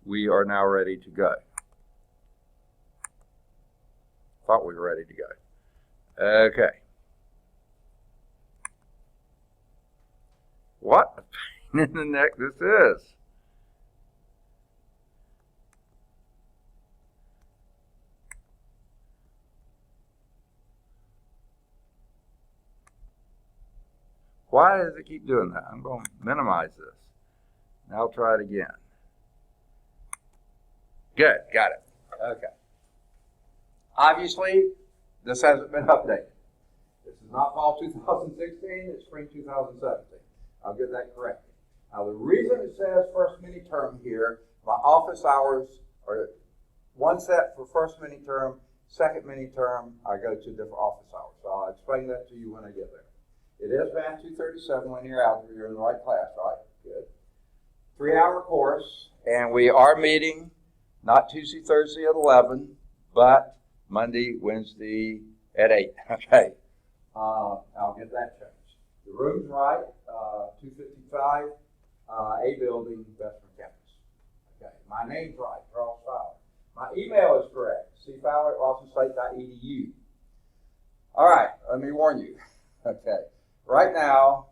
we are now ready to go. Thought we were ready to go. Okay. What a pain in the neck this is. Why does it keep doing that? I'm going to minimize this. Now I'll try it again. Good, got it. Okay. Obviously, this hasn't been updated. This is not fall 2016, it's spring 2017. I'll get that corrected. Now, the reason it says first mini-term here, my office hours are one set for first mini-term, second mini-term, I go to different office hours. So I'll explain that to you when I get there. It is Math 237 linear algebra. You're in the right class, right? Good. 3-hour course, and we are meeting not Tuesday, Thursday at 11, but Monday, Wednesday at 8. Okay. I'll get that changed. The room's right, 255, A building, Western Campus. Okay. My name's right, Charles Fowler. My email is correct, cfowler@lawsonstate.edu. All right, let me warn you. Okay. Right now,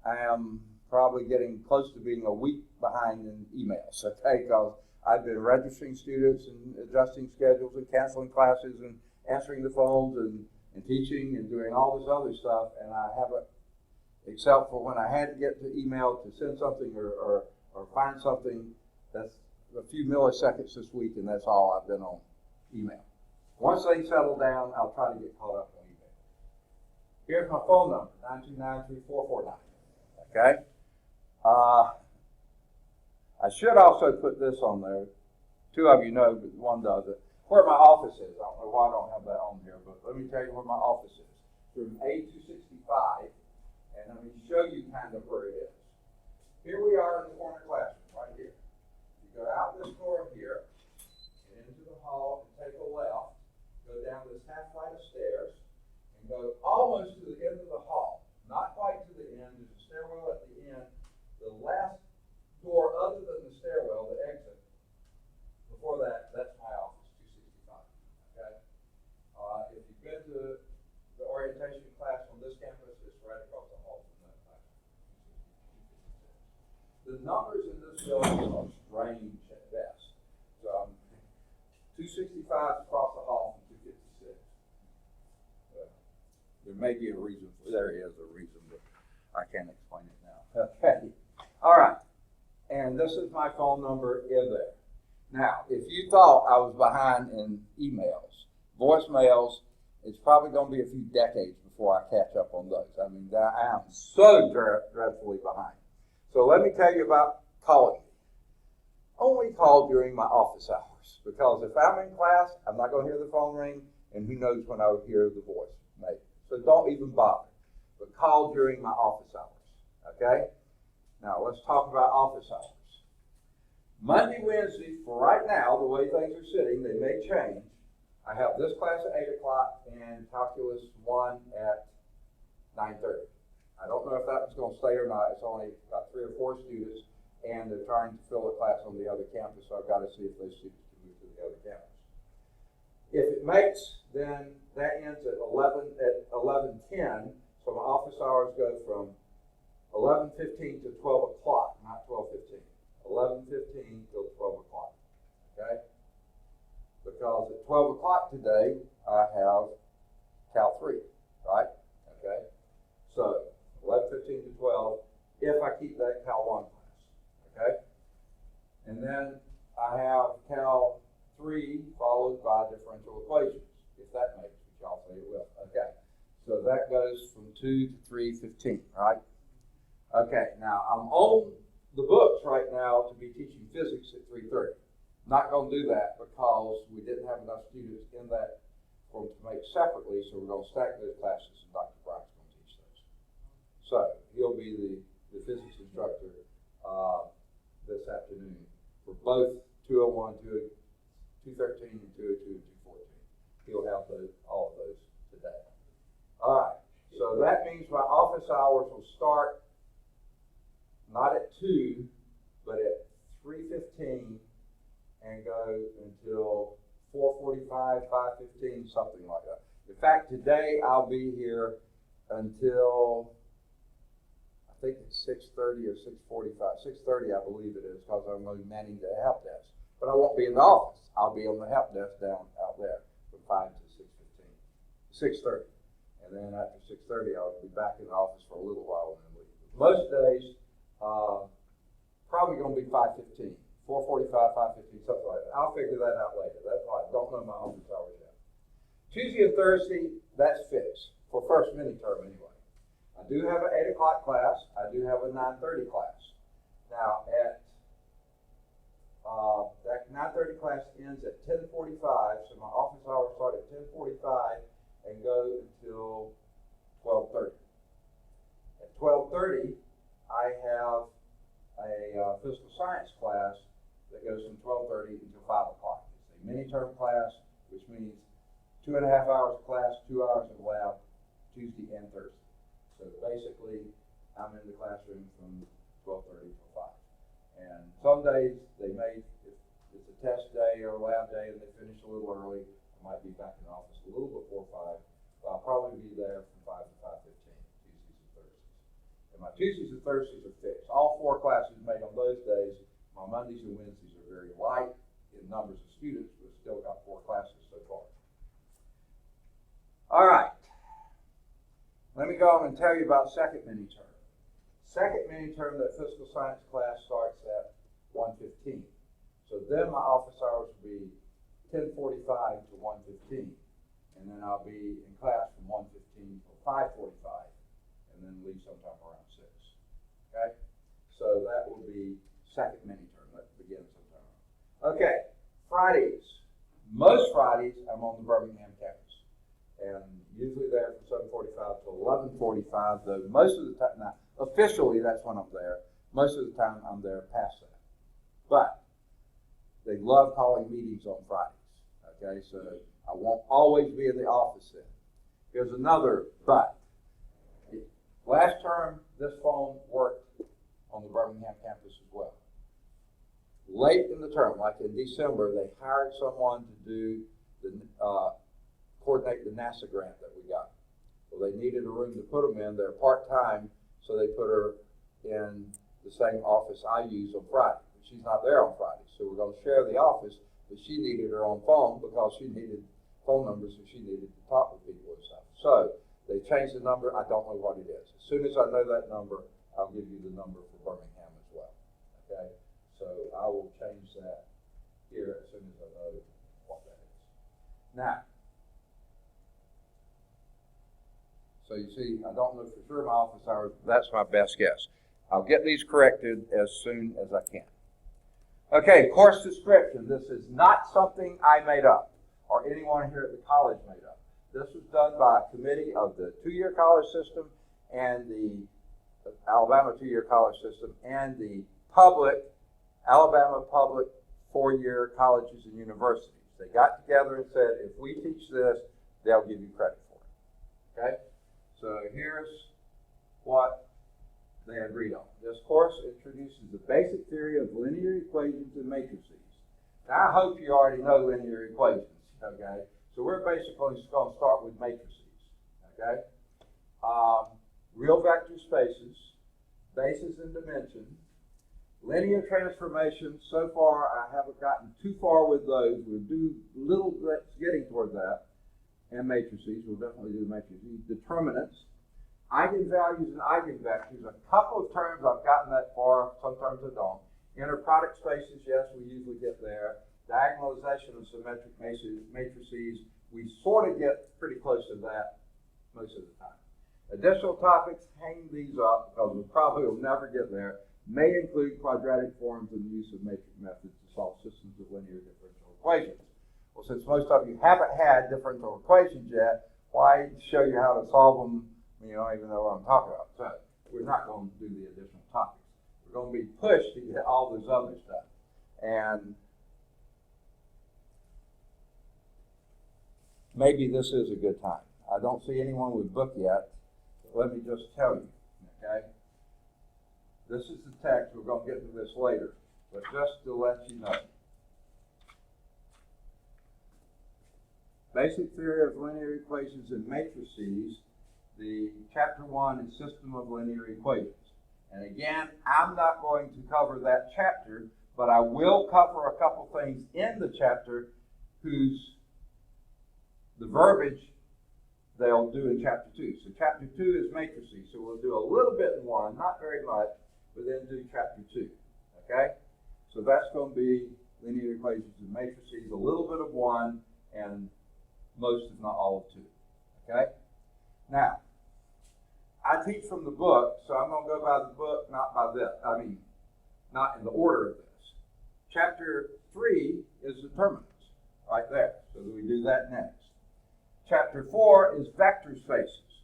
I am probably getting close to being a week behind in emails, okay, because I've been registering students and adjusting schedules and canceling classes and answering the phones and teaching and doing all this other stuff, and I haven't, except for when I had to get to email to send something or find something, that's a few milliseconds this week, and that's all I've been on email. Once they settle down, I'll try to get caught up on email. Here's my phone number, 929-3449, okay? I should also put this on there. 2 of you know, but 1 doesn't. Where my office is. I don't know why I don't have that on here, but let me tell you where my office is. Room A265, and let me show you kind of where it is. Here we are in the corner classroom, right here. You go out this door here, and into the hall, and take a left, go down this half flight of stairs, and go almost to the end of the hall. Not quite to the end, there's a stairwell at the end. The last door other than the stairwell, the exit, before that, that's my office, 265, okay? If you've been to the orientation class on this campus, it's right across the hall from that class. The numbers in this building are strange at best. So 265 across the hall from 256. There may be a reason, there is a reason, but I can't explain it now. Okay, all right. And this is my phone number in there. Now, if you thought I was behind in emails, voicemails, it's probably going to be a few decades before I catch up on those. I mean, I am so dreadfully behind. So let me tell you about calling me. Only call during my office hours, because if I'm in class, I'm not going to hear the phone ring, and who knows when I will hear the voice, maybe. So don't even bother, but call during my office hours, okay? Now, let's talk about office hours. Monday, Wednesday, for right now, the way things are sitting, they may change. I have this class at 8 o'clock and Calculus 1 at 9:30. I don't know if that's going to stay or not. It's only about 3 or 4 students, and they're trying to fill a class on the other campus, so I've got to see if those students can move to the other campus. If it makes, then that ends at 11:10, so my office hours go from 11:15 to 12 o'clock, not 12:15. 11:15 till 12 o'clock, okay? Because at 12 o'clock today, I have Cal 3, right? Okay? So 11:15 to 12, if I keep that Cal 1 class, okay? And then I have Cal 3 followed by differential equations, if that makes it, y'all say it will, okay? So that goes from 2 to 3:15, right? Okay, now I'm on the books right now to be teaching physics at 3:30. Not going to do that because we didn't have enough students in that for them to make separately, so we're going to stack those classes, and Dr. Brock's going to teach those. So he'll be the physics instructor this afternoon for both 201, 213, and 202 and 214. He'll have all of those today. All right, so that means my office hours will start not at 2, but at 3:15 and go until 4:45, 5:15, something like that. In fact, today I'll be here until I think it's 6:30 or 6:45. 6:30, I believe it is, because I'm going to be manning the help desk. But I won't be in the office. I'll be on the help desk down out there from 5 to 6:15, 6:30. And then after 6:30, I'll be back in the office for a little while and then leave. Most days, probably going to be 5:15, 4:45, 5:15, something like that. I'll figure that out later. That's why I don't know my office hours yet. Tuesday and Thursday, that's fixed for first mini term anyway. I do have an 8 o'clock class. I do have a 9:30 class. Now that 9:30 class ends at 10:45, so my office hours start at 10:45 and go until 12:30. At 12:30, I have a physical science class that goes from 12:30 until 5 o'clock. It's a mini-term class, which means 2.5 hours of class, 2 hours of lab, Tuesday and Thursday. So basically, I'm in the classroom from 12:30 to 5. And some days, they may, if it's a test day or a lab day and they finish a little early, I might be back in the office a little before 5. But I'll probably be there from 5 to 5:15, Tuesdays and Thursdays. And my Tuesdays and Thursdays are fixed. All 4 classes made on those days. My Mondays and Wednesdays are very light in numbers of students, but still got 4 classes so far. All right. Let me go on and tell you about second mini-term. Second mini-term, that physical science class starts at 1:15. So then my office hours will be 10:45 to 1:15. And then I'll be in class from 1:15 to 5:45, and then leave sometime around 6. Okay? So that will be second mini-term. That begins sometime around. Okay, Fridays. Most Fridays, I'm on the Birmingham campus. And usually there from 7:45 to 11:45, though most of the time, now, officially that's when I'm there. Most of the time I'm there past that. But they love calling meetings on Fridays. Okay, so I won't always be in the office then. Here's another but. Last term, this phone worked on the Birmingham campus as well. Late in the term, like in December, they hired someone to do coordinate the NASA grant that we got. Well, they needed a room to put them in. They're part-time, so they put her in the same office I use on Friday. But she's not there on Friday, so we're going to share the office, but she needed her own phone because she needed phone numbers, so she needed to talk with people and stuff. So they changed the number. I don't know what it is. As soon as I know that number, I'll give you the number for Birmingham as well. Okay? So I will change that here as soon as I know what that is. Now, so you see, I don't know for sure my office hours. That's my best guess. I'll get these corrected as soon as I can. Okay, course description. This is not something I made up or anyone here at the college made up. This was done by a committee of the 2-year college system and the Alabama 2-year college system and the Alabama public 4-year colleges and universities. They got together and said, if we teach this, they'll give you credit for it. Okay? So here's what they agreed on. This course introduces the basic theory of linear equations and matrices. Now, I hope you already know linear equations, okay? So we're basically just going to start with matrices, okay? Real vector spaces, basis and dimension, linear transformations. So far, I haven't gotten too far with those. We'll do little bits getting toward that. And matrices, we'll definitely do matrices. Determinants, eigenvalues and eigenvectors. A couple of terms I've gotten that far, some terms I don't. Inner product spaces, yes, we usually get there. Diagonalization of symmetric matrices, we sort of get pretty close to that most of the time. Additional topics, hang these up because we probably will never get there, may include quadratic forms and the use of matrix methods to solve systems of linear differential equations. Well, since most of you haven't had differential equations yet, why show you how to solve them when you don't even know what I'm talking about? So we're not going to do the additional topics. We're going to be pushed to get all this other stuff. And maybe this is a good time. I don't see anyone with book yet. Let me just tell you, okay? This is the text. We're going to get to this later. But just to let you know, Basic theory of linear equations and matrices. The chapter 1 is system of linear equations. And again, I'm not going to cover that chapter, but I will cover a couple things in the chapter whose the verbiage they'll do in chapter 2. So chapter 2 is matrices, so we'll do a little bit in 1, not very much, but then do chapter 2, okay? So that's going to be linear equations and matrices, a little bit of 1, and most, if not all, of 2, okay? Now, I teach from the book, so I'm going to go by the book, not by this. Not in the order of this. Chapter 3 is determinants, right there. So we do that next. Chapter 4 is vector spaces,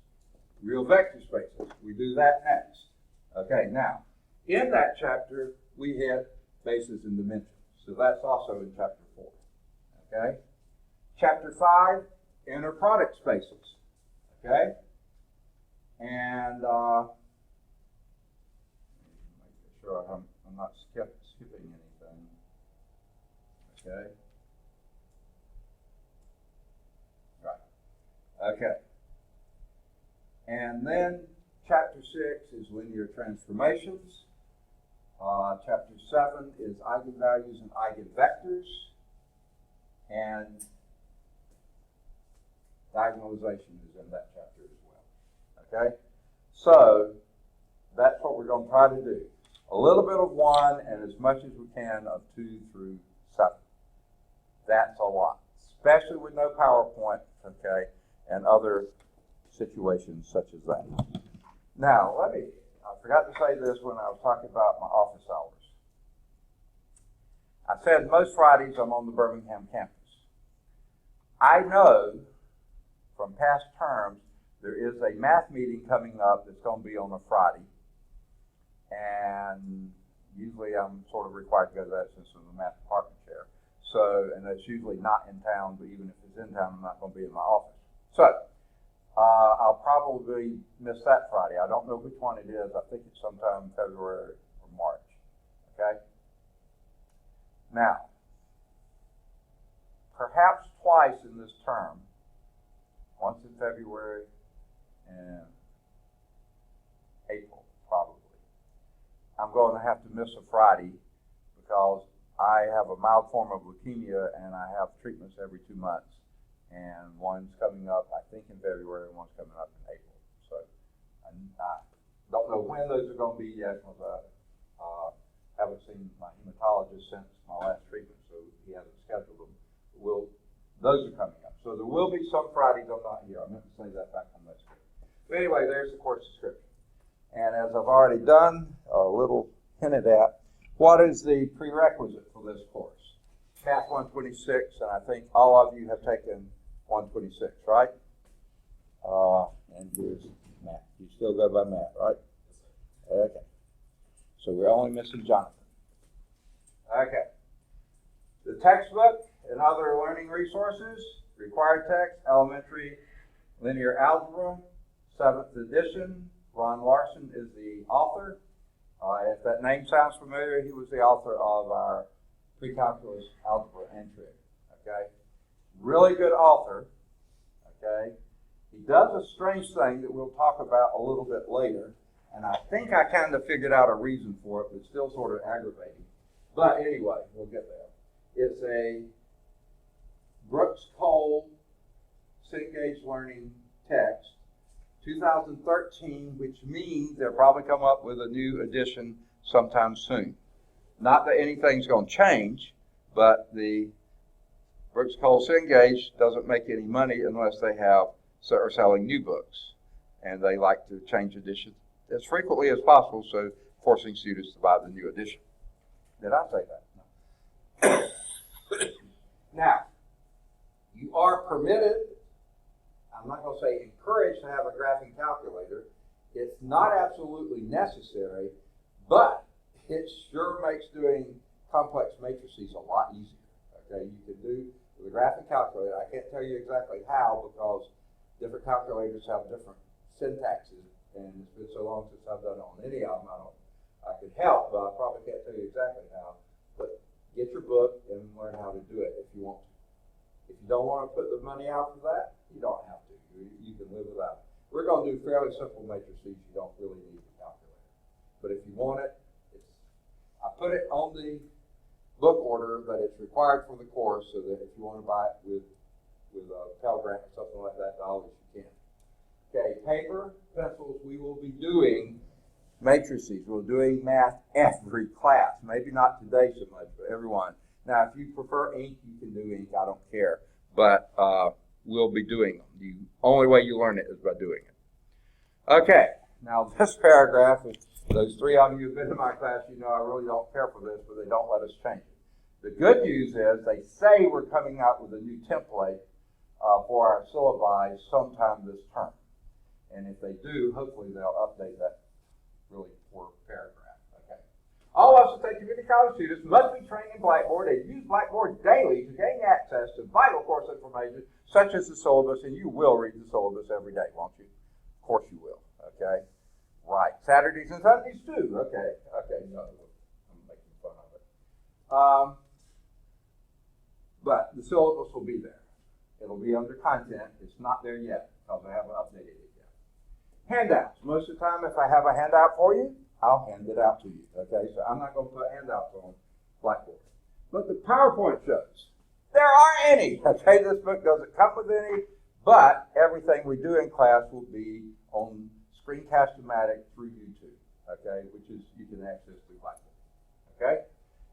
real vector spaces. We do that next. Okay, now, in that chapter, we hit bases and dimensions. So that's also in chapter 4. Okay? Chapter 5, inner product spaces. Okay? And make sure I'm not skipping anything. Okay? Right. Okay. And then chapter 6 is linear transformations. Chapter 7 is eigenvalues and eigenvectors. And diagonalization is in that chapter as well. Okay? So, that's what we're going to try to do. A little bit of 1 and as much as we can of 2 through 7. That's a lot. Especially with no PowerPoint, okay, and other situations such as that. Now, I forgot to say this when I was talking about my office hours. I said most Fridays I'm on the Birmingham campus. I know from past terms there is a math meeting coming up that's going to be on a Friday. And usually I'm sort of required to go to that since I'm the math department chair. So, and it's usually not in town, but even if it's in town, I'm not going to be in my office. So, I'll probably miss that Friday. I don't know which one it is. I think it's sometime in February or March. Okay? Now, perhaps twice in this term, once in February and April, probably, I'm going to have to miss a Friday because I have a mild form of leukemia and I have treatments every 2 months. And one's coming up, I think, in February, and one's coming up in April. So I don't know when those are going to be yet because I haven't seen my hematologist since my last treatment, so he hasn't scheduled them. Those are coming up. So there will be some Fridays I'm not here. I meant to say that back on that script. But anyway, there's the course description. And as I've already done, a little hinted at, what is the prerequisite for this course? Math 126, and I think all of you have taken 126, right? And here's Matt. You still go by Matt, right? Okay. So we're only missing Jonathan. Okay. The textbook and other learning resources, required text, elementary linear algebra, 7th edition. Ron Larson is the author. If that name sounds familiar, he was the author of our pre-calculus algebra entry. Okay? Really good author. Okay? He does a strange thing that we'll talk about a little bit later, and I think I kind of figured out a reason for it, but it's still sort of aggravating. But anyway, we'll get there. It's a Brooks Cole Cengage Learning text, 2013, which means they'll probably come up with a new edition sometime soon. Not that anything's going to change, but the Brooks Cole Cengage doesn't make any money unless they are selling new books. And they like to change editions as frequently as possible, so forcing students to buy the new edition. Did I say that? No. Now, you are permitted, I'm not going to say encouraged to have a graphing calculator. It's not absolutely necessary, but it sure makes doing complex matrices a lot easier. Okay, you can do with a graphing calculator. I can't tell you exactly how because different calculators have different syntaxes, and it's been so long since I've done it on any of them. I could help, but I probably can't tell you exactly how. But get your book and learn how to do it if you want to. If you don't want to put the money out for that, you don't have to. You can live without it. We're going to do fairly simple matrices. You don't really need a calculator. But if you want it, I put it on the book order that it's required for the course, so that if you want to buy it with a Pell Grant or something like that, dollars you can. Okay, paper, pencils, we will be doing matrices. We're doing math every class. Maybe not today so much, but everyone. Now, if you prefer ink, you can do ink. I don't care. But we'll be doing them. The only way you learn it is by doing it. Okay, now this paragraph, those three of you who've been in my class, you know I really don't care for this, but they don't let us change it. The good news is they say we're coming out with a new template for our syllabi sometime this term. And if they do, hopefully they'll update that really poor paragraph. Okay. All of us who take community college students must be trained in Blackboard and use Blackboard daily to gain access to vital course information such as the syllabus, and you will read the syllabus every day, won't you? Of course you will. Okay. Right. Saturdays and Sundays too. Okay. Okay. No, I'm making fun of it. But the syllabus will be there. It'll be under content. It's not there yet because I haven't updated it yet. Handouts. Most of the time, if I have a handout for you, I'll hand it out to you. Okay, so I'm not going to put handouts on Blackboard. But the PowerPoint shows there aren't any. Okay, this book doesn't come with any, but everything we do in class will be on Screencast-O-Matic through YouTube. Okay, which is you can access through Blackboard. Okay,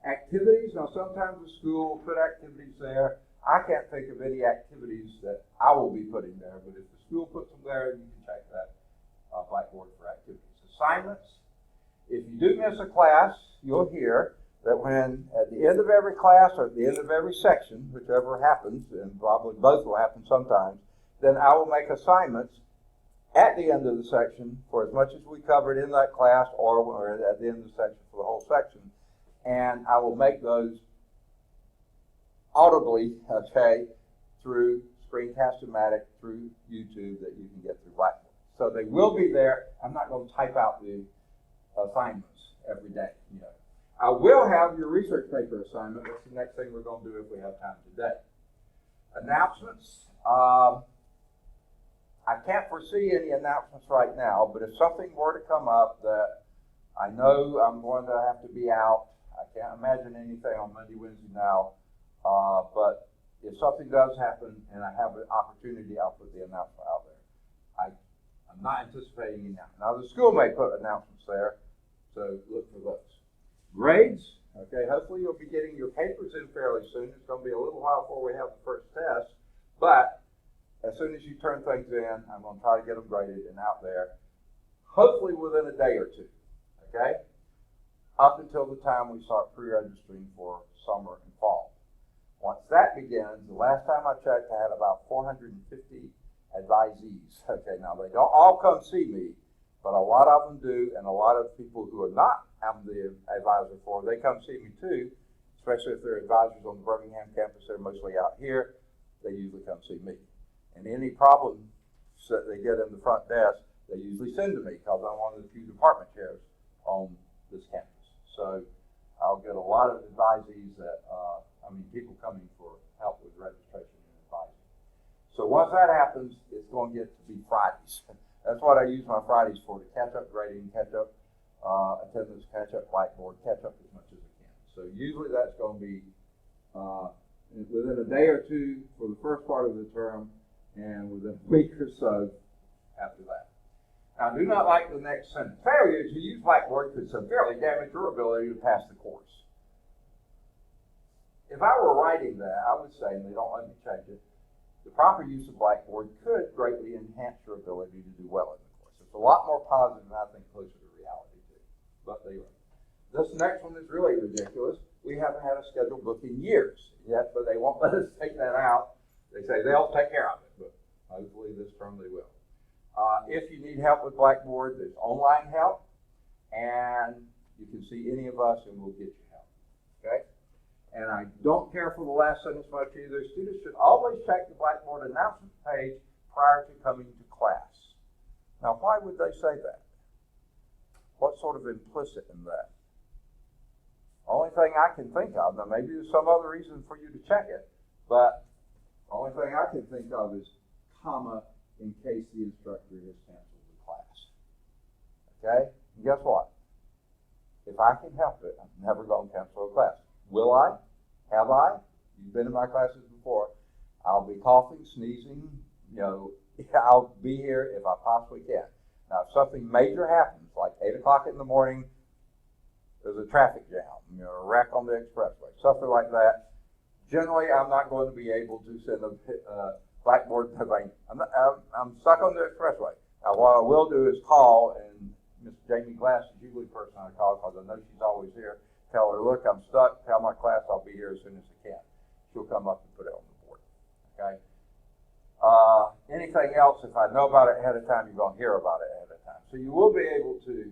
activities. Now sometimes the school will put activities there. I can't think of any activities that I will be putting there, but if the school puts them there, you can check that Blackboard for activities. Assignments. If you do miss a class, you'll hear that when at the end of every class or at the end of every section, whichever happens, and probably both will happen sometimes, then I will make assignments at the end of the section for as much as we covered in that class or at the end of the section for the whole section. And I will make those audibly, okay, through Screencast-O-Matic, through YouTube that you can get through Blackboard. So they will be there. I'm not going to type out the assignments every day. You know. I will have your research paper assignment. That's the next thing we're going to do if we have time today. Announcements. I can't foresee any announcements right now, but if something were to come up that I know I'm going to have to be out, I can't imagine anything on Monday, Wednesday now, but if something does happen and I have an opportunity, I'll put the announcement out there. I'm not anticipating any announcement. Now, the school may put announcements there, so look for those. Grades, okay, hopefully you'll be getting your papers in fairly soon. It's going to be a little while before we have the first test, but as soon as you turn things in, I'm going to try to get them graded and out there, hopefully within a day or two, okay, up until the time we start pre-registering for summer and fall. Once that begins, the last time I checked, I had about 450 advisees. Okay, now they don't all come see me, but a lot of them do, and a lot of people who are not I'm the advisor for, they come see me too, especially if they're advisors on the Birmingham campus. They're mostly out here. They usually come see me. And any problems that they get in the front desk, they usually send to me because I'm one of the few department chairs on this campus. So I'll get a lot of advisees that, people coming for help with registration and advising. So once that happens, it's going to get to be Fridays. That's what I use my Fridays for, to catch up grading, catch up attendance, catch up Blackboard, catch up as much as I can. So usually that's going to be within a day or two for the first part of the term, and within a week or so after that. Now, do not like the next sentence. Failure to use Blackboard could severely damage your ability to pass the course. If I were writing that, I would say, and they don't let me change it, the proper use of Blackboard could greatly enhance your ability to do well in the course. It's a lot more positive and I think closer to reality too. But they are. This next one is really ridiculous. We haven't had a scheduled book in years yet, but they won't let us take that out. They say they'll take care of it, but hopefully this term they will. If you need help with Blackboard, there's online help, and you can see any of us and we'll get you help. Okay? And I don't care for the last sentence much either. Students should always check the Blackboard announcement page prior to coming to class. Now, why would they say that? What's sort of implicit in that? Only thing I can think of, now maybe there's some other reason for you to check it, but Only thing I can think of is comma in case the instructor has canceled the class. Okay? And guess what? If I can help it, I'm never going to cancel a class. Will I? Have I? You've been in my classes before. I'll be coughing, sneezing, I'll be here if I possibly can. Now, if something major happens, like 8 o'clock in the morning, there's a traffic jam, a wreck on the expressway, something like that, generally I'm not going to be able to send a blackboard thing. I'm stuck on the expressway. Now, what I will do is call, and Miss Jamie Glass is usually the person I call because I know she's always here. Tell her, look, I'm stuck. Tell my class I'll be here as soon as I can. She'll come up and put it on the board. Okay? Anything else, if I know about it ahead of time, you're going to hear about it ahead of time. So you will be able to,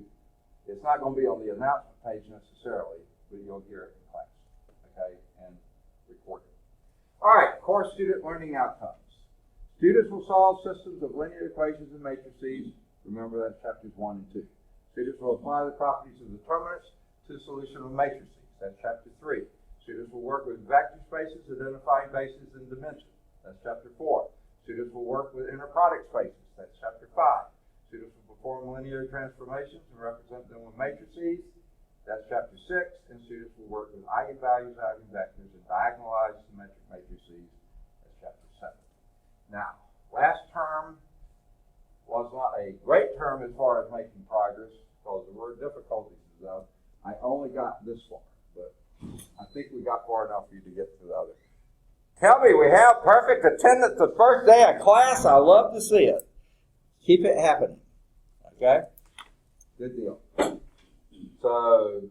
it's not going to be on the announcement page necessarily, but you'll hear it in class. Okay? And record it. All right, core student learning outcomes. Students will solve systems of linear equations and matrices. Remember, that's chapters 1 and 2. Students will apply the properties of determinants to the solution of matrices. That's chapter 3. Students will work with vector spaces, identifying bases and dimensions. That's chapter 4. Students will work with inner product spaces. That's chapter 5. Students will perform linear transformations and represent them with matrices. That's chapter 6. And students will work with eigenvalues, eigenvectors, and diagonalized symmetric matrices. That's chapter 7. Now, last term was not a great term as far as making progress because there were difficulties and stuff. I only got this far, but I think we got far enough for you to get to the other. Tell me, we have perfect attendance the first day of class. I love to see it. Keep it happening. Okay? Good deal. So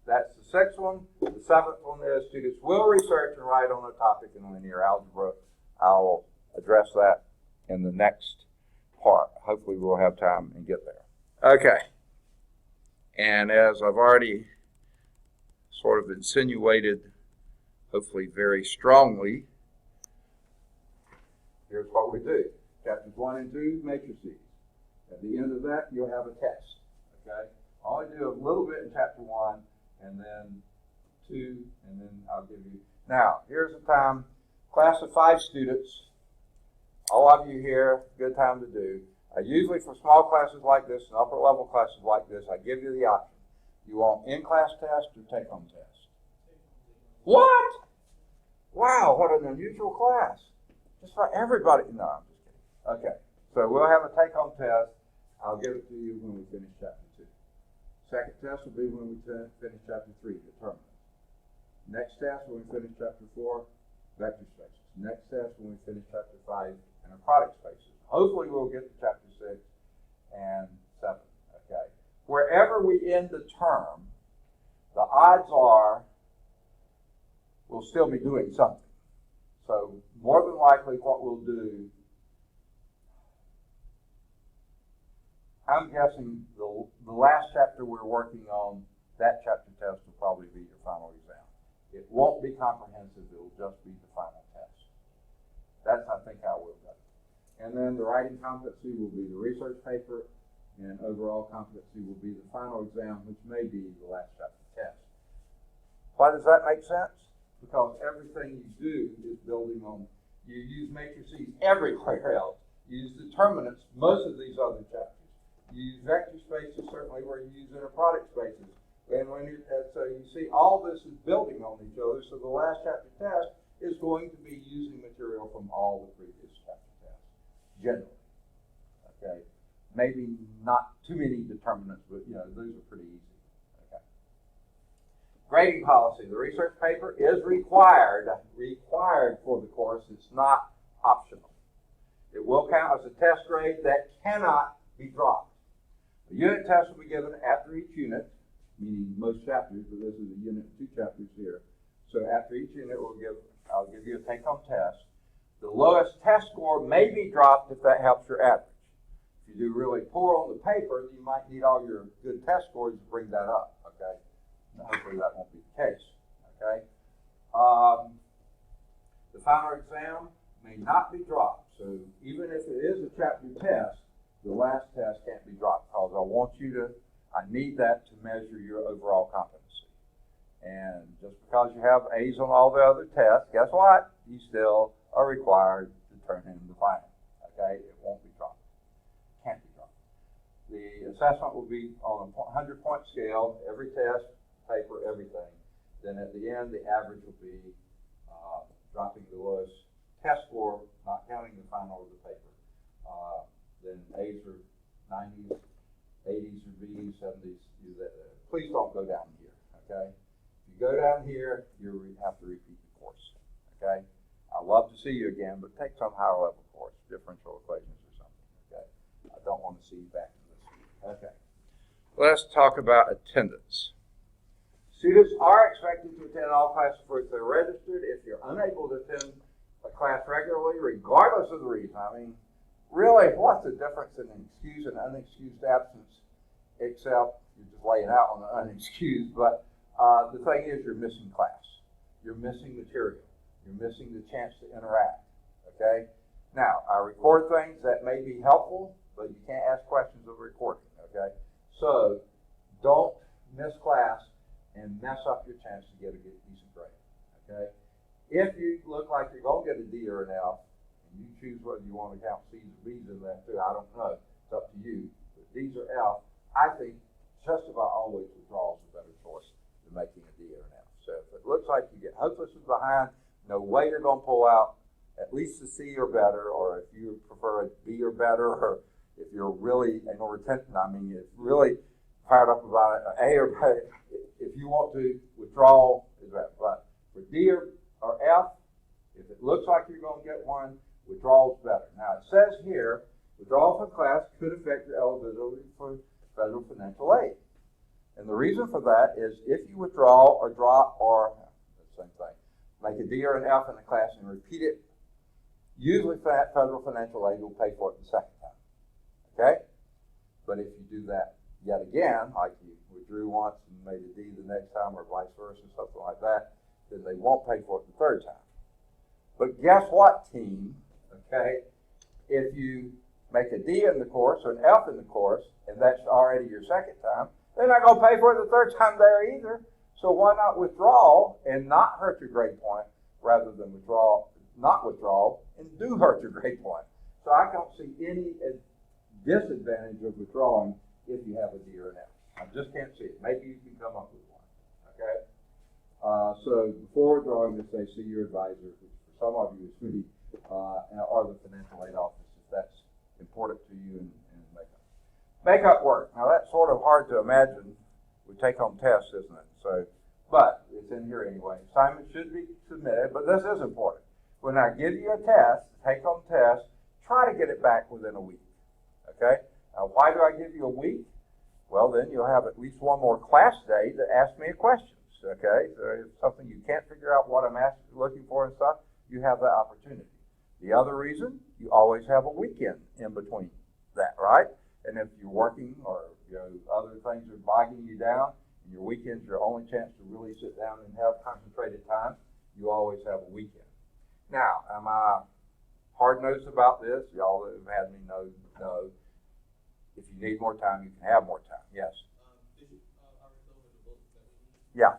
that's the 6th one. The 7th one is students will research and write on a topic in linear algebra. I'll address that in the next part. Hopefully we'll have time and get there. Okay. And as I've already sort of insinuated, hopefully very strongly, here's what we do. Chapters 1 and 2, matrices. At the end of that, you'll have a test. Okay? I'll only do a little bit in chapter 1, and then 2, and then I'll give you. Now, here's the time. Class of 5 students. All of you here, good time to do. Usually for small classes like this and upper level classes like this, I give you the option. You want in-class test or take-home test? What? Wow, what an unusual class. Just for everybody. No, I'm just kidding. Okay, so we'll have a take-home test. I'll give it to you when we finish chapter 2. Second test will be when we finish chapter 3, determinants. Next test when we finish chapter 4, vector spaces. Next test when we finish chapter 5, inner product spaces. Hopefully we'll get to chapter 6 and 7. Okay. Wherever we end the term, the odds are we'll still be doing something. So more than likely what we'll do, I'm guessing the last chapter we're working on, that chapter test will probably be your final exam. It won't be comprehensive, it will just be the final test. That's, I think, how we'll go. And then the writing competency will be the research paper, and overall competency will be the final exam, which may be the last chapter test. Why does that make sense? Because everything you do is building on, you use matrices everywhere else. You use determinants, most of these other chapters. You use vector spaces, certainly where you use inner product spaces. And so you see all this is building on each other, so the last chapter test is going to be using material from all the previous chapter tests, generally. Okay? Maybe not too many determinants, but those are pretty easy. Okay. Grading policy. The research paper is required for the course. It's not optional. It will count as a test grade that cannot be dropped. The unit test will be given after each unit, meaning most chapters, but this is a unit, 2 chapters here. So after each unit, I'll give you a take-home test. The lowest test score may be dropped if that helps your average. If you do really poor on the paper, you might need all your good test scores to bring that up, okay? Hopefully that won't be the case, okay? The final exam may not be dropped. So even if it is a chapter test, the last test can't be dropped because I need that to measure your overall competency. And just because you have A's on all the other tests, guess what? You still are required to turn in the final. Okay, it won't be dropped. Can't be dropped. The assessment will be on a 100-point scale, every test, paper, everything. Then at the end, the average will be dropping the lowest test score, not counting the final of the paper. Then A's are 90s, 80s are B's, 70s. Please don't go down here, okay? If you go down here, you have to repeat the course, okay? I'd love to see you again, but take some higher level course, differential equations or something, okay? I don't want to see you back in this week, okay? Let's talk about attendance. Students are expected to attend all classes if they're registered. If you're unable to attend a class regularly, regardless of the reason, I mean, really, what's the difference in an excused and unexcused absence, except you're just laying out on the unexcused, but the thing is you're missing class. You're missing material. You're missing the chance to interact, okay? Now, I record things that may be helpful, but you can't ask questions of recording, okay? So, don't miss class and mess up your chance to get a decent grade, okay? If you look like you're going to get a D or an F, you choose whether you want to count C's or B's in that too. I don't know. It's up to you. But D's or F, I think just about always withdrawal is a better choice than making a D or an F. So if it looks like you get hopelessly behind, no way you're going to pull out at least a C or better, or if you prefer a B or better, or if you're really in retention, I mean, it's really fired up about it, A or better, if you want to withdraw, is that. But for D or F, if it looks like you're going to get one, withdrawal is better. Now, it says here, withdrawal from class could affect your eligibility for federal financial aid. And the reason for that is if you withdraw or drop or, the same thing, make a D or an F in the class and repeat it, usually federal financial aid will pay for it the second time. Okay? But if you do that yet again, like you withdrew once and made a D the next time or vice versa, something like that, then they won't pay for it the third time. But guess what, team? Okay, if you make a D in the course or an F in the course, and that's already your second time, they're not going to pay for it the third time there either. So why not withdraw and not hurt your grade point rather than not withdraw and do hurt your grade point? So I don't see any disadvantage of withdrawing if you have a D or an F. I just can't see it. Maybe you can come up with one. Okay. So before withdrawing, just say see your advisor, which for some of you is really, or the financial aid office if that's important to you, and make up work. Now that's sort of hard to imagine with take-home tests, isn't it? So, but it's in here anyway. Assignment should be submitted, but this is important. When I give you a test, take-home test, try to get it back within a week. Okay. Now why do I give you a week? Well, then you'll have at least one more class day to ask me questions. Okay, so if it's something you can't figure out what I'm looking for and stuff, you have that opportunity. The other reason, you always have a weekend in between that, right? And if you're working or other things are bogging you down, and your weekend's your only chance to really sit down and have concentrated time, you always have a weekend. Now, am I hard-nosed about this? Y'all that have had me know, no. If you need more time, you can have more time. Yes? Yeah.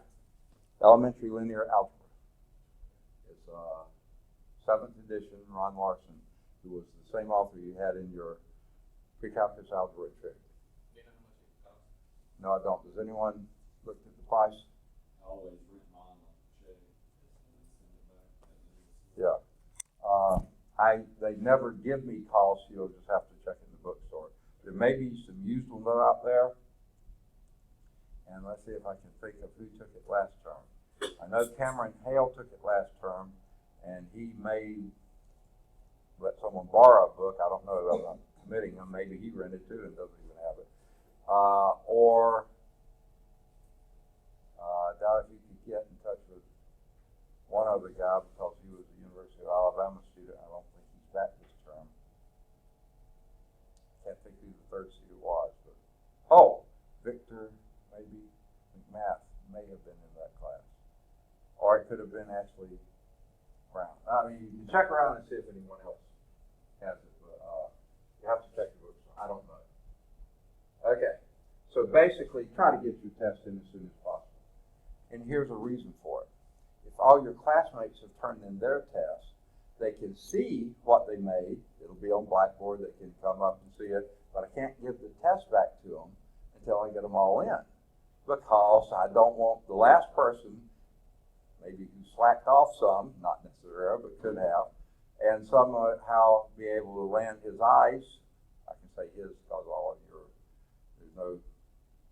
Elementary linear algebra. It's 7th edition, Ron Larson, who was the same author you had in your pre-calculus algebra trick. No, I don't. Does anyone look at the price? Always written on the check. Yeah. They never give me costs. You'll just have to check in the bookstore. There may be some used ones out there. And let's see if I can think of who took it last term. I know Cameron Hale took it last term, and he may let someone borrow a book. I don't know if I'm committing him. Maybe he rented too and doesn't even have it. I doubt if you could get in touch with one other guy because he was a University of Alabama student. I don't think he's back this term. Can't think who the third student was, but Victor, maybe McMath may have been in that class, or it could have been actually Brown. I mean, you can check around and see if anyone else has it, but you have to check the books. I don't know. Okay, so basically, try to get your test in as soon as possible. And here's a reason for it. If all your classmates have turned in their tests, They can see what they made. It'll be on Blackboard. They can come up and see it, but I can't give the test back to them until I get them all in, because I don't want the last person, maybe who slacked off some, not necessarily, but could have, and somehow be able to land his eyes. I can say his because all of your, there's no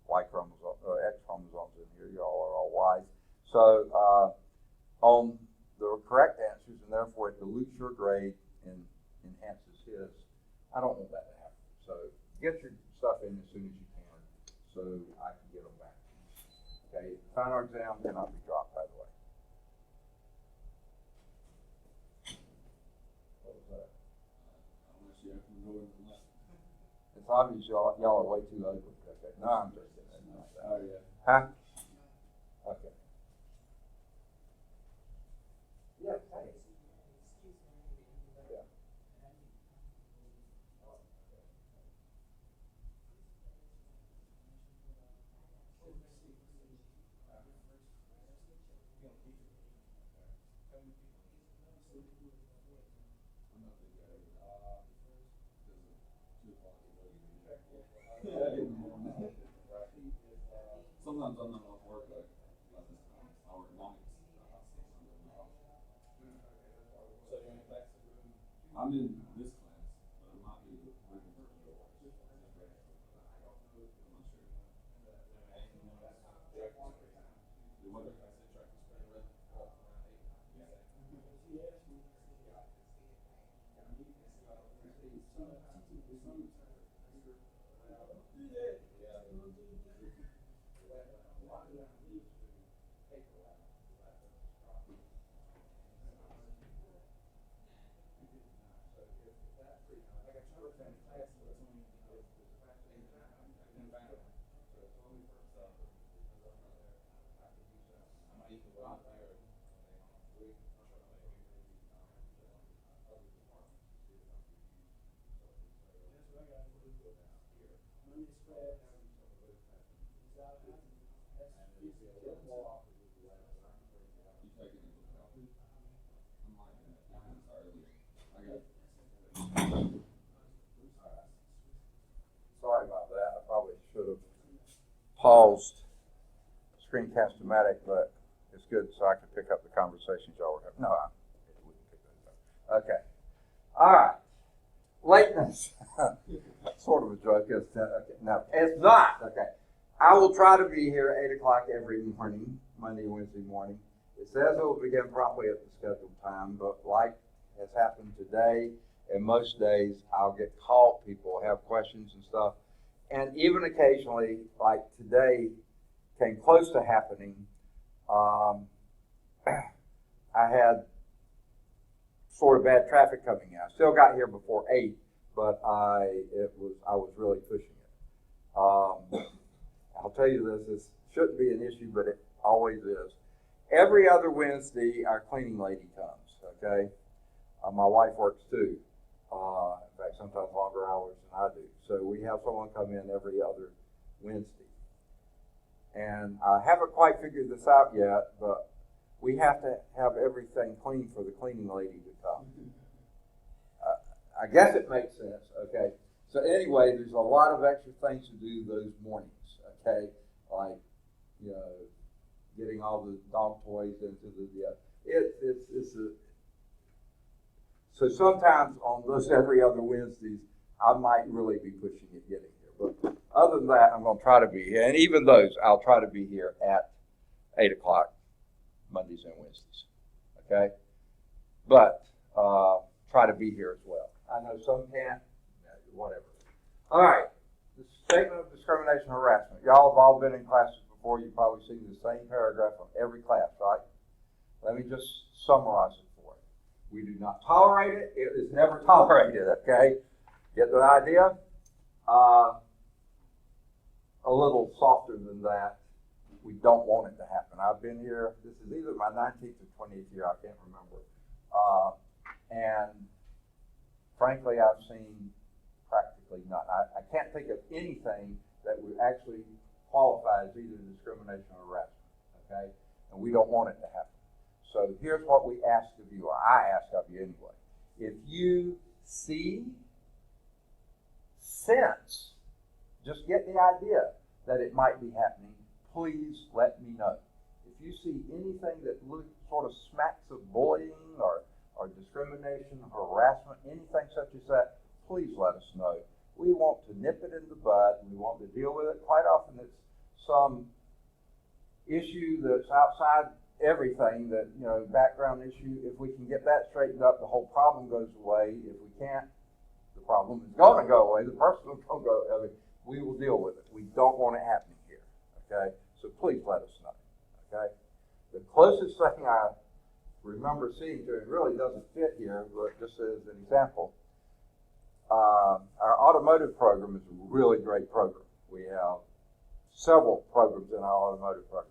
Y chromosome or X chromosomes in here. You all are all Y's. So on the correct answers, and therefore it dilutes your grade and enhances his. I don't want that to happen. So get your stuff in as soon as you can, so I can get them back. Okay, final exam cannot be dropped, by the way. What was that? Unless you have to go in the left. It's obvious y'all are way too ugly. Okay, no, I'm just kidding. Oh, yeah. Huh? Okay. Yeah, thanks. Yeah. Sometimes I'm not off work, like, I work nights. I'm in this class, but I'm not in the working for the I'm not sure. The weather. Sorry about that. I probably should have paused Screencast-O-Matic, but it's good so I can pick up the conversations y'all were having. No, I wouldn't pick those up. Okay. All right. Lateness. Sort of a joke, isn't it? Okay. No, it's not. Okay. I will try to be here at 8 o'clock every morning, Monday and Wednesday morning. It says it will begin promptly at the scheduled time, but like has happened today and most days, I'll get called. People have questions and stuff. And even occasionally, like today, came close to happening. I had sort of bad traffic coming in. I still got here before 8, but I was really pushing it. I'll tell you this shouldn't be an issue, but it always is. Every other Wednesday, our cleaning lady comes, okay? My wife works too. In fact, sometimes longer hours than I do. So we have someone come in every other Wednesday. And I haven't quite figured this out yet, but we have to have everything clean for the cleaning lady to come. I guess it makes sense, okay? So anyway, there's a lot of extra things to do those mornings, okay? Like, you know, getting all the dog toys into the, so sometimes on those every other Wednesdays, I might really be pushing it getting here. But other than that, I'm going to try to be here. And even those, I'll try to be here at 8 o'clock, Mondays and Wednesdays, okay? But try to be here as well. I know some can't, whatever. All right, the statement of discrimination and harassment. Y'all have all been in classes before. You've probably seen the same paragraph on every class, right? Let me just summarize it for you. We do not tolerate it. It is never tolerated, okay? Get the idea? A little softer than that. We don't want it to happen. I've been here, this is either my 19th or 20th year, I can't remember. And frankly, I've seen practically none. I can't think of anything that would actually qualify as either discrimination or harassment, okay? And we don't want it to happen. So here's what we ask of you, or I ask of you anyway. If you see, sense, just get the idea that it might be happening, please let me know. If you see anything that sort of smacks of bullying or discrimination, harassment, anything such as that, please let us know. We want to nip it in the bud. We want to deal with it. Quite often it's some issue that's outside everything, that, background issue. If we can get that straightened up, the whole problem goes away. If we can't, the problem is going to go away. The person will go away. We will deal with it. We don't want it happening here, okay? So please let us know, okay? The closest thing I remember seeing to it really doesn't fit here, but just as an example, our automotive program is a really great program. We have several programs in our automotive program.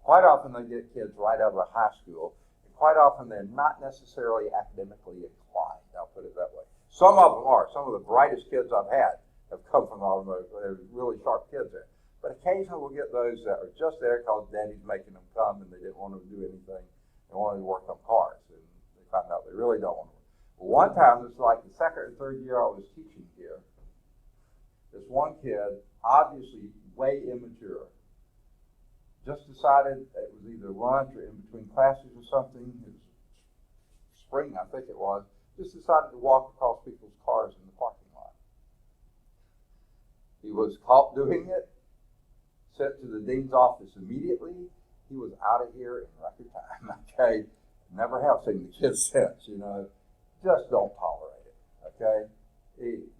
Quite often they get kids right out of high school, and quite often they're not necessarily academically inclined, I'll put it that way. Some of them are. Some of the brightest kids I've had have come from automotive. They're really sharp kids there. But occasionally we'll get those that are just there because daddy's making them come and they didn't want to do anything. They wanted to work on cars, and they found out they really don't want to work. Well, one time, this was like the second or third year I was teaching here, this one kid, obviously way immature, just decided it was either lunch or in between classes or something. It was spring, I think it was. Just decided to walk across people's cars in the parking lot. He was caught doing it, sent to the dean's office immediately. He was out of here in record time, okay? Never have seen the kid since, Just don't tolerate it, okay?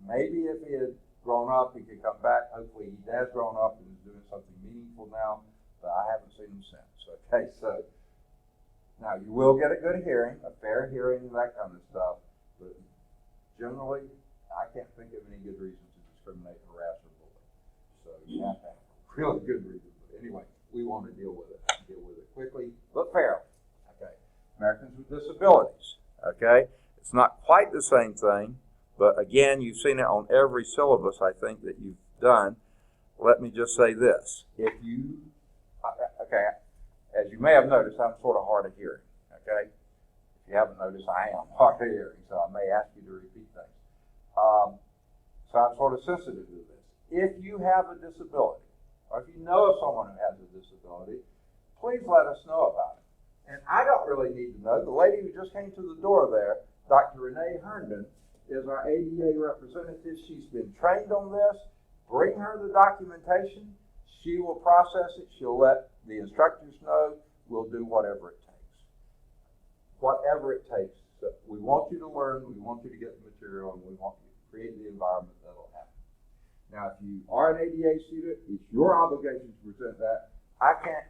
Maybe if he had grown up, he could come back. Hopefully he has grown up and is doing something meaningful now, but I haven't seen him since, okay? So now you will get a good hearing, a fair hearing, that kind of stuff, but generally I can't think of any good reason to discriminate, harass, or bully. So you have to have a really good reason. But anyway, we want to deal with it quickly, but fairly, okay? Americans with disabilities, okay? It's not quite the same thing, but again, you've seen it on every syllabus, I think, that you've done. Let me just say this. If you, okay, as you may have noticed, I'm sort of hard of hearing, okay? If you haven't noticed, I am hard of hearing, so I may ask you to repeat things. So I'm sort of sensitive to this. If you have a disability, or if you know of someone who has a disability, please let us know about it. And I don't really need to know. The lady who just came to the door there, Dr. Renee Herndon, is our ADA representative. She's been trained on this. Bring her the documentation. She will process it. She'll let the instructors know. We'll do whatever it takes. Whatever it takes. So we want you to learn. We want you to get the material, and we want you to create the environment that will happen. Now, if you are an ADA student, it's your obligation to present that. I can't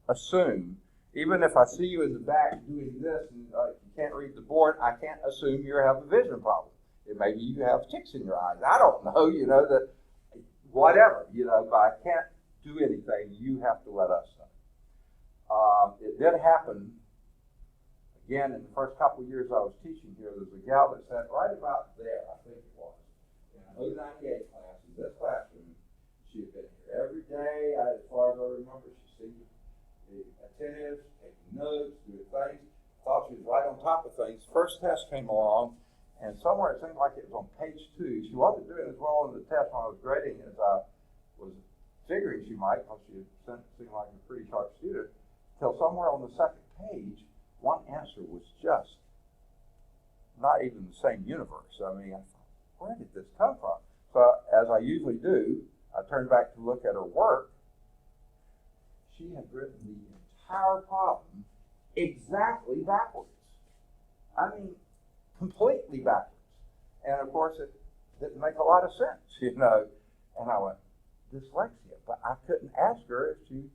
assume, even if I see you in the back doing this and you can't read the board, I can't assume you have a vision problem. Maybe you have ticks in your eyes. I don't know, that whatever, but I can't do anything. You have to let us know. It did happen, again, in the first couple of years I was teaching here. There was a gal that sat right about there, I think it was, in an 098 class, in this classroom. She had been here every day, as far as I remember. She seemed to be attentive, taking notes, doing things. Thought she was right on top of things. First test came along, and somewhere it seemed like it was on page 2. She wasn't doing as well on the test when I was grading as I was figuring she might, because she seemed like a pretty sharp student, till somewhere on the second page, one answer was just not even the same universe. I mean, I thought, where did this come from? So, as I usually do, I turned back to look at her work. She had written the entire problem exactly backwards. I mean, completely backwards. And of course, it didn't make a lot of sense, And I went, dyslexia. But I couldn't ask her if she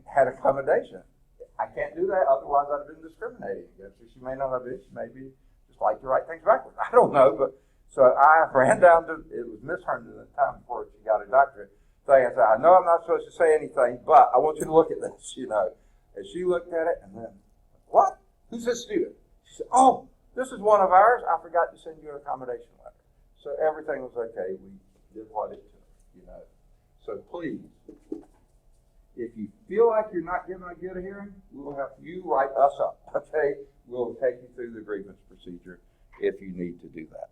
had accommodation. I can't do that, otherwise I'd have been discriminating against her. She may not have been. She may be just like to write things backwards. I don't know, but so I ran down to, it was Miss Herndon at the time before she got her doctorate. So I said, I know I'm not supposed to say anything, but I want you to look at this, And she looked at it and then, what? Who's this student? She said, oh, this is one of ours. I forgot to send you an accommodation letter. So everything was okay. We did what it took, So please, If you feel like you're not giving a good hearing, we'll have you write us up, okay? We'll take you through the grievance procedure if you need to do that,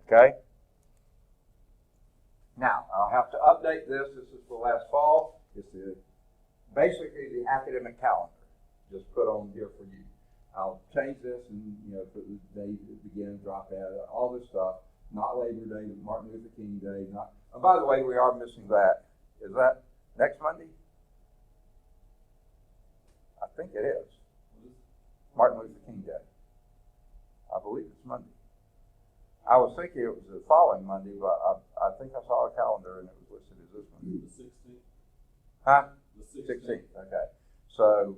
okay? Now, I'll have to update this. This is for last fall. It's basically the academic calendar just put on here for you. I'll change this and, put the date it begins, drop out, all this stuff. Not Labor Day, Martin Luther King Day. And by the way, we are missing that. Is that next Monday? I think it is. Martin Luther King Day. I believe it's Monday. I was thinking it was the following Monday, but I think I saw a calendar and it was listed as this Monday. The 16th? Huh? The 16th. Okay. So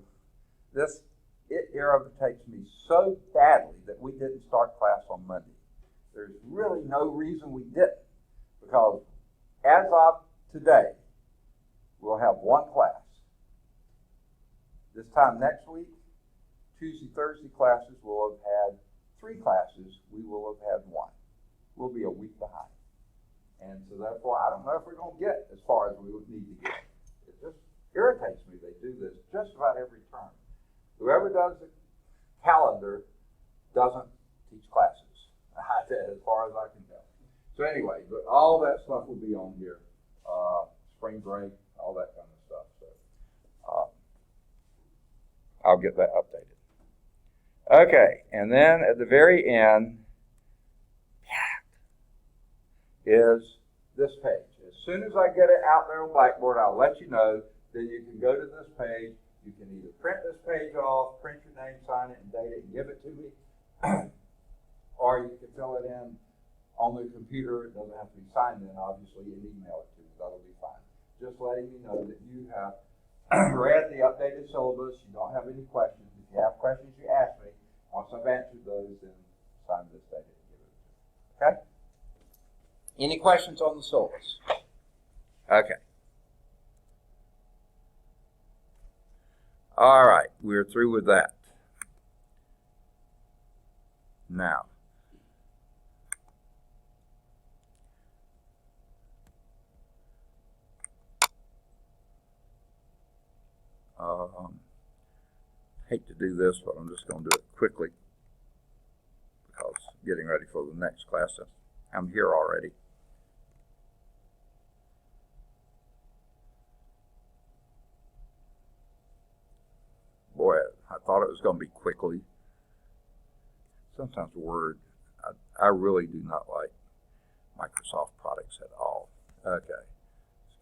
it irritates me so badly that we didn't start class on Monday. There's really no reason we didn't, because as of today, we'll have one class. This time next week, Tuesday, Thursday classes will have had 3 classes. We will have had 1. We'll be a week behind. And so therefore, I don't know if we're going to get as far as we would need to get. It just irritates me. They do this just about every term. Whoever does the calendar doesn't teach classes, as far as I can tell. So anyway, but all that stuff will be on here. Spring break, all that kind of stuff. So I'll get that updated. Okay, and then at the very end is this page. As soon as I get it out there on Blackboard, I'll let you know. Then you can go to this page. You can either print this page off, print your name, sign it, and date it, and give it to me, or you can fill it in on the computer. It doesn't have to be signed in, obviously, and email it to me. That'll be fine. Just letting you know that you have read the updated syllabus. You don't have any questions. If you have questions, you ask me. Once I've answered those, then sign this date and give it to me. Okay? Any questions on the syllabus? Okay. All right, we're through with that. Now, hate to do this, but I'm just going to do it quickly because I'm getting ready for the next class. I'm here already. Boy, I thought it was going to be quickly. Sometimes Word, I really do not like Microsoft products at all. Okay,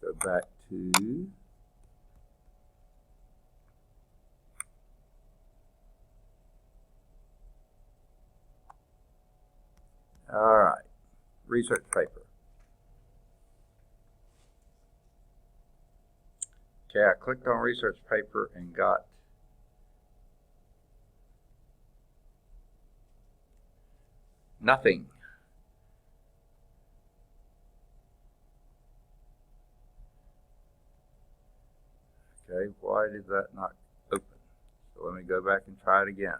let's go back to all right, research paper. Okay, I clicked on research paper and got nothing. Okay, why did that not open? So let me go back and try it again.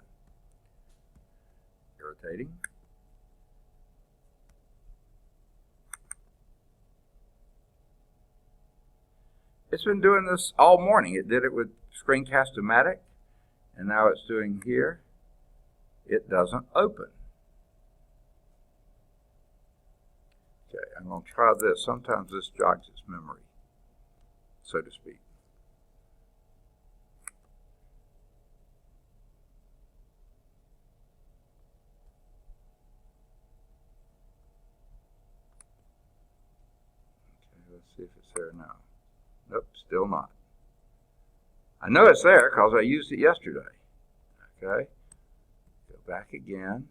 Irritating. It's been doing this all morning. It did it with Screencast-O-Matic, and now it's doing here. It doesn't open. Okay, I'm going to try this. Sometimes this jogs its memory, so to speak. Okay, let's see if it's there now. Nope, still not. I know it's there because I used it yesterday. Okay, go back again.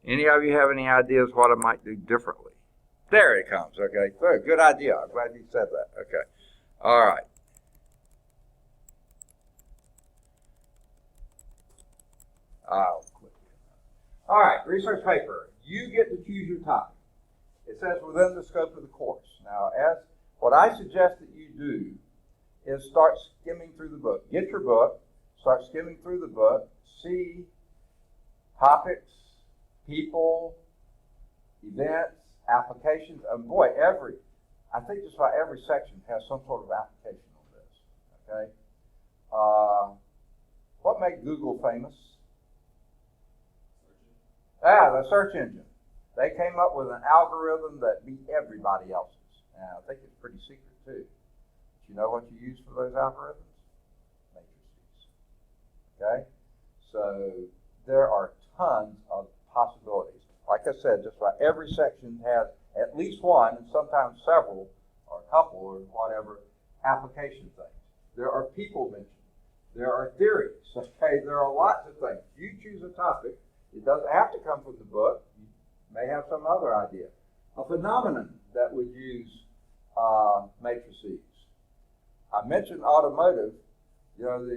Any of you have any ideas what I might do differently? There it comes. Okay, good idea. I'm glad you said that. Okay, all right. I'll quit. All right, research paper. You get to choose your topic. It says within the scope of the course. Now, what I suggest that you do is start skimming through the book. Get your book, start skimming through the book, see topics, people, events, applications, and boy, I think just about every section has some sort of application on this, okay? What made Google famous? The search engine. They came up with an algorithm that beat everybody else's. And I think it's pretty secret too. Do you know what you use for those algorithms? Matrices. Okay? So there are tons of possibilities. Like I said, just about every section has at least one, and sometimes several, or a couple, or whatever, application things. There are people mentioned. There are theories. Okay? There are lots of things. You choose a topic. It doesn't have to come from the book. You may have some other idea. A phenomenon that would use matrices. I mentioned automotive. You know,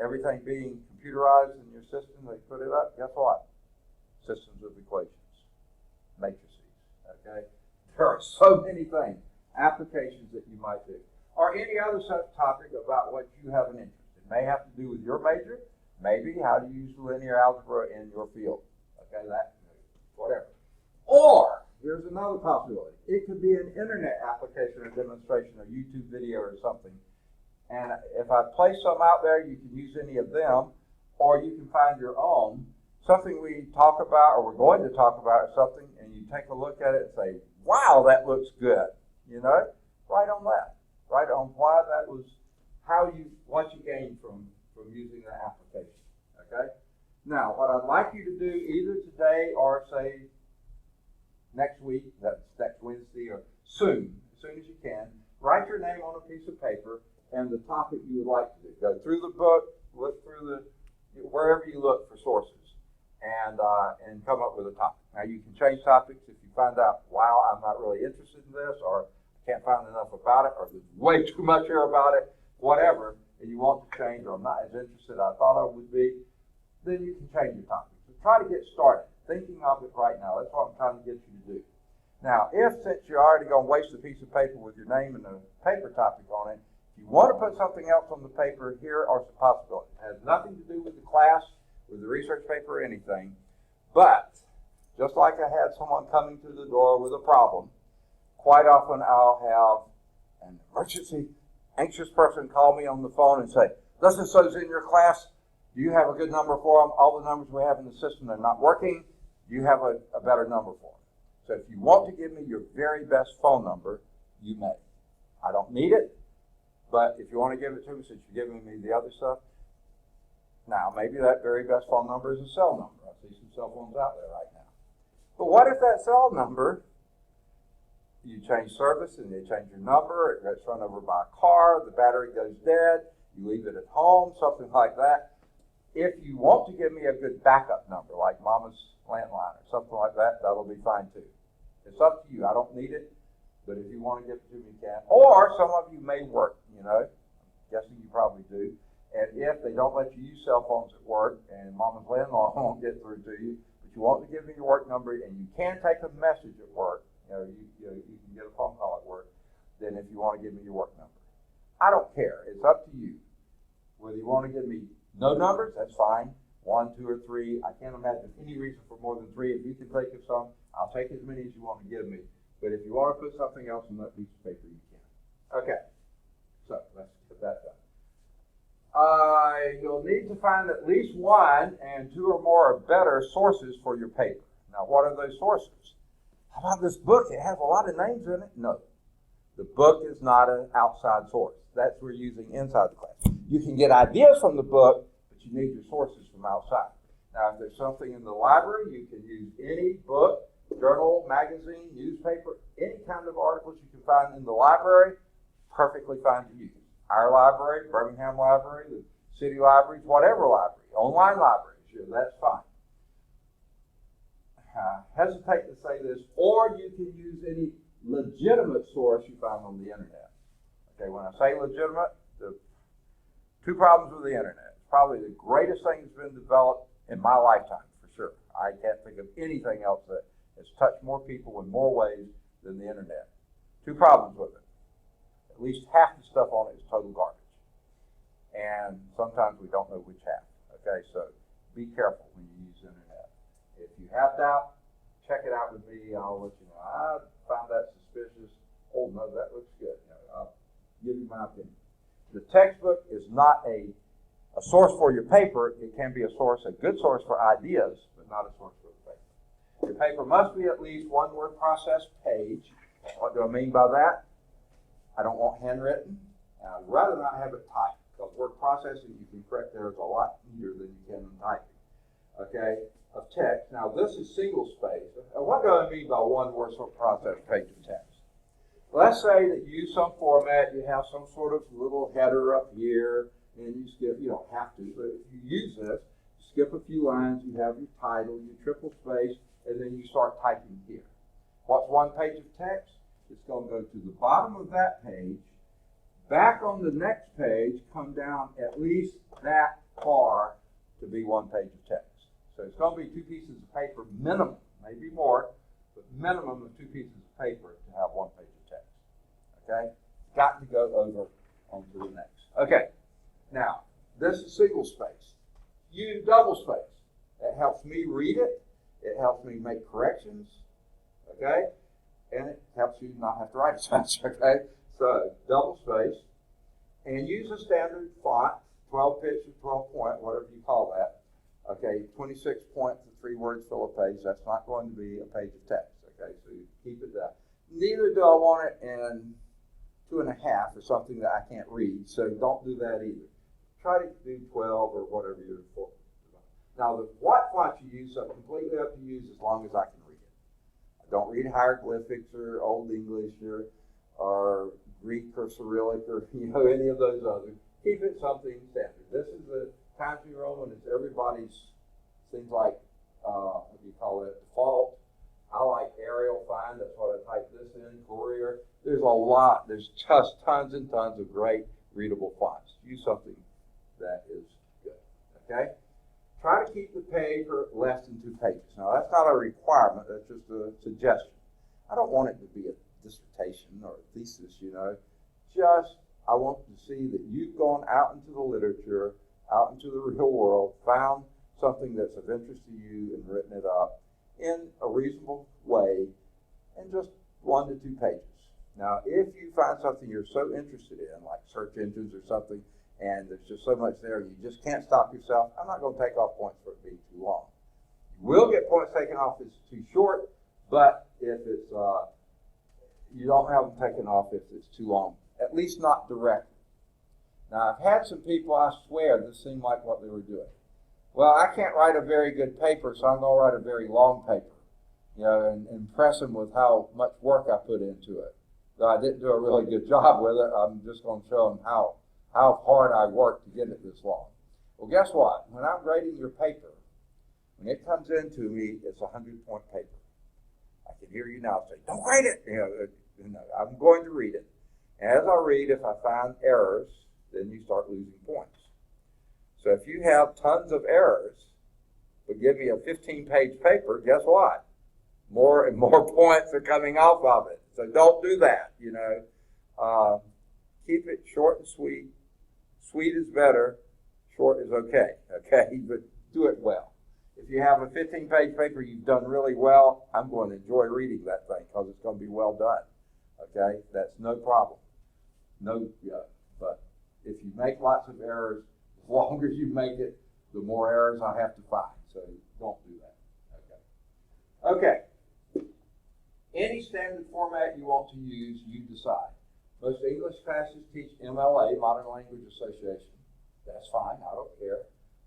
everything being computerized in your system, they put it up. Guess what? Systems of equations. Matrices. Okay? There are so many things, applications that you might do. Or any other such topic about what you have an interest in. It may have to do with your major. Maybe how to use linear algebra in your field. Okay, whatever. Or, here's another possibility. It could be an internet application or demonstration, or YouTube video or something. And if I place some out there, you can use any of them, or you can find your own. Something we talk about, or we're going to talk about, something, and you take a look at it and say, wow, that looks good. You know? Write on that. Write on why that was, what you gained from using the application, okay? Now, what I'd like you to do either today or say next week, that's next Wednesday, or soon as you can, write your name on a piece of paper and the topic you would like to do. Go through the book, look through wherever you look for sources, and come up with a topic. Now, you can change topics if you find out, wow, I'm not really interested in this, or I can't find enough about it, or there's way too much here about it, whatever, and you want to change, or I'm not as interested as I thought I would be, then you can change your topic. So try to get started, thinking of it right now. That's what I'm trying to get you to do. Now, since you're already going to waste a piece of paper with your name and a paper topic on it, if you want to put something else on the paper, here are some possibilities. It has nothing to do with the class, with the research paper, or anything, but just like I had someone coming to the door with a problem, quite often I'll have an emergency anxious person call me on the phone and say, this is so's in your class. Do you have a good number for them? All the numbers we have in the system, they're not working. Do you have a better number for them? So if you want to give me your very best phone number, you may. I don't need it, but if you want to give it to me since you're giving me the other stuff, now maybe that very best phone number is a cell number. I see some cell phones out there right now. But what if that cell number, you change service and they change your number, it gets run over by a car, the battery goes dead, you leave it at home, something like that. If you want to give me a good backup number, like Mama's landline or something like that, that'll be fine too. It's up to you. I don't need it, but if you want to give it to me, you can. Or some of you may work, you know. I'm guessing you probably do. And if they don't let you use cell phones at work and Mama's landline won't get through to you, but you want to give me your work number and you can take a message at work, you can get a phone call at work, then if you want to give me your work number. I don't care. It's up to you. Whether you want to give me no numbers, that's fine. 1, 2, or 3. I can't imagine any reason for more than 3. If you can think of some, I'll take as many as you want to give me. But if you want to put something else on that piece of paper, you can. Okay. So let's get that done. You'll need to find at least 1 and 2 or more or better sources for your paper. Now, what are those sources? How about this book? It has a lot of names in it. No. The book is not an outside source. That's what we're using inside the class. You can get ideas from the book, but you need your sources from outside. Now, if there's something in the library, you can use any book, journal, magazine, newspaper, any kind of articles you can find in the library, perfectly fine to use. Our library, Birmingham Library, the city libraries, whatever library, online libraries, that's fine. I hesitate to say this, or you can use any legitimate source you find on the internet. Okay, when I say legitimate, the 2 problems with the internet. It's probably the greatest thing that's been developed in my lifetime, for sure. I can't think of anything else that has touched more people in more ways than the internet. 2 problems with it. At least half the stuff on it is total garbage. And sometimes we don't know which half. Okay, so be careful when you use the internet. If you have doubt, check it out with me. I'll let you know. I found that suspicious. oh no, that looks good. You know, I'll give you my opinion. The textbook is not a source for your paper. It can be a good source for ideas, but not a source for the paper. Your paper must be at least one word process page. What do I mean by that? I don't want handwritten. And I'd rather not have it typed, because word processing, you can correct errors a lot easier than you can in typing. Okay, of text. Now this is single space. What do I mean by one word process page of text? Let's say that you use some format, you have some sort of little header up here, and you skip, you don't have to, but if you use this, skip a few lines, you have your title, you triple space, and then you start typing here. What's one page of text? It's going to go to the bottom of that page, back on the next page, come down at least that far to be one page of text. So it's going to be 2 pieces of paper minimum, maybe more, but minimum of 2 pieces of paper to have one page of text. Okay? Got to go over onto the next. Okay. Now, this is single space. Use double space. It helps me read it. It helps me make corrections. Okay? And it helps you not have to write as much. Okay? So, double space. And use a standard font, 12 pitch or 12 point, whatever you call that. Okay, 26 points and 3 words fill a page. That's not going to be a page of text. Okay, so you keep it that. Neither do I want it in 2.5 or something that I can't read. So don't do that either. Try to do 12 or whatever you're for. Now, what font you use is completely up to you as long as I can read it. I don't read hieroglyphics or Old English or Greek or Cyrillic or any of those others. Keep it something standard. This is the Times New Roman. It's everybody's, seems like, what do you call it, default. I like Arial fine. That's what I type this in. Courier. There's a lot. There's just tons and tons of great readable fonts. Use something that is good. Okay? Try to keep the paper less than 2 pages. Now, that's not a requirement. That's just a suggestion. I don't want it to be a dissertation or a thesis, Just, I want to see that you've gone out into the literature, out into the real world, found something that's of interest to you and written it up in a reasonable way in just 1 to 2 pages. Now, if you find something you're so interested in, like search engines or something, and there's just so much there, you just can't stop yourself, I'm not going to take off points for it being too long. You will get points taken off if it's too short, but if it's, you don't have them taken off if it's too long, at least not directly. Now, I've had some people, I swear, this seemed like what they were doing. Well, I can't write a very good paper, so I'm going to write a very long paper, and impress them with how much work I put into it. Though I didn't do a really good job with it, I'm just going to show them how hard I worked to get it this long. Well, guess what? When I'm grading your paper, when it comes into me, it's a 100-point paper. I can hear you now say, don't grade it. I'm going to read it. And as I read, if I find errors, then you start losing points. So if you have tons of errors, but give me a 15-page paper, guess what? More and more points are coming off of it. So don't do that, Keep it short and sweet. Sweet is better. Short is okay, But do it well. If you have a 15-page paper you've done really well, I'm going to enjoy reading that thing because it's going to be well done, okay? That's no problem. But if you make lots of errors, the longer you make it, the more errors I have to find. So don't do that, Okay. Any standard format you want to use, you decide. Most English classes teach MLA, Modern Language Association. That's fine, I don't care.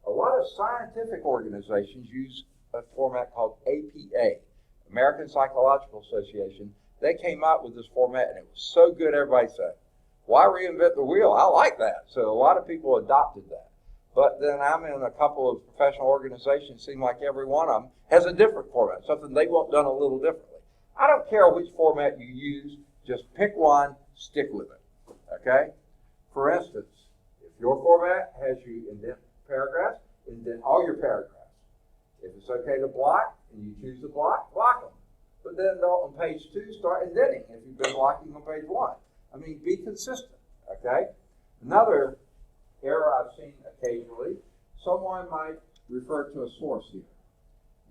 A lot of scientific organizations use a format called APA, American Psychological Association. They came out with this format, and it was so good, everybody said, why reinvent the wheel? I like that. So a lot of people adopted that. But then I'm in a couple of professional organizations, seem like every one of them has a different format, something they want done a little differently. I don't care which format you use, just pick one, stick with it, okay? For instance, if your format has you indent paragraphs, indent all your paragraphs. If it's okay to block, and you choose to block them. But then on page 2, start indenting if you've been blocking on page 1. I mean, be consistent, okay? Another error I've seen occasionally, someone might refer to a source here.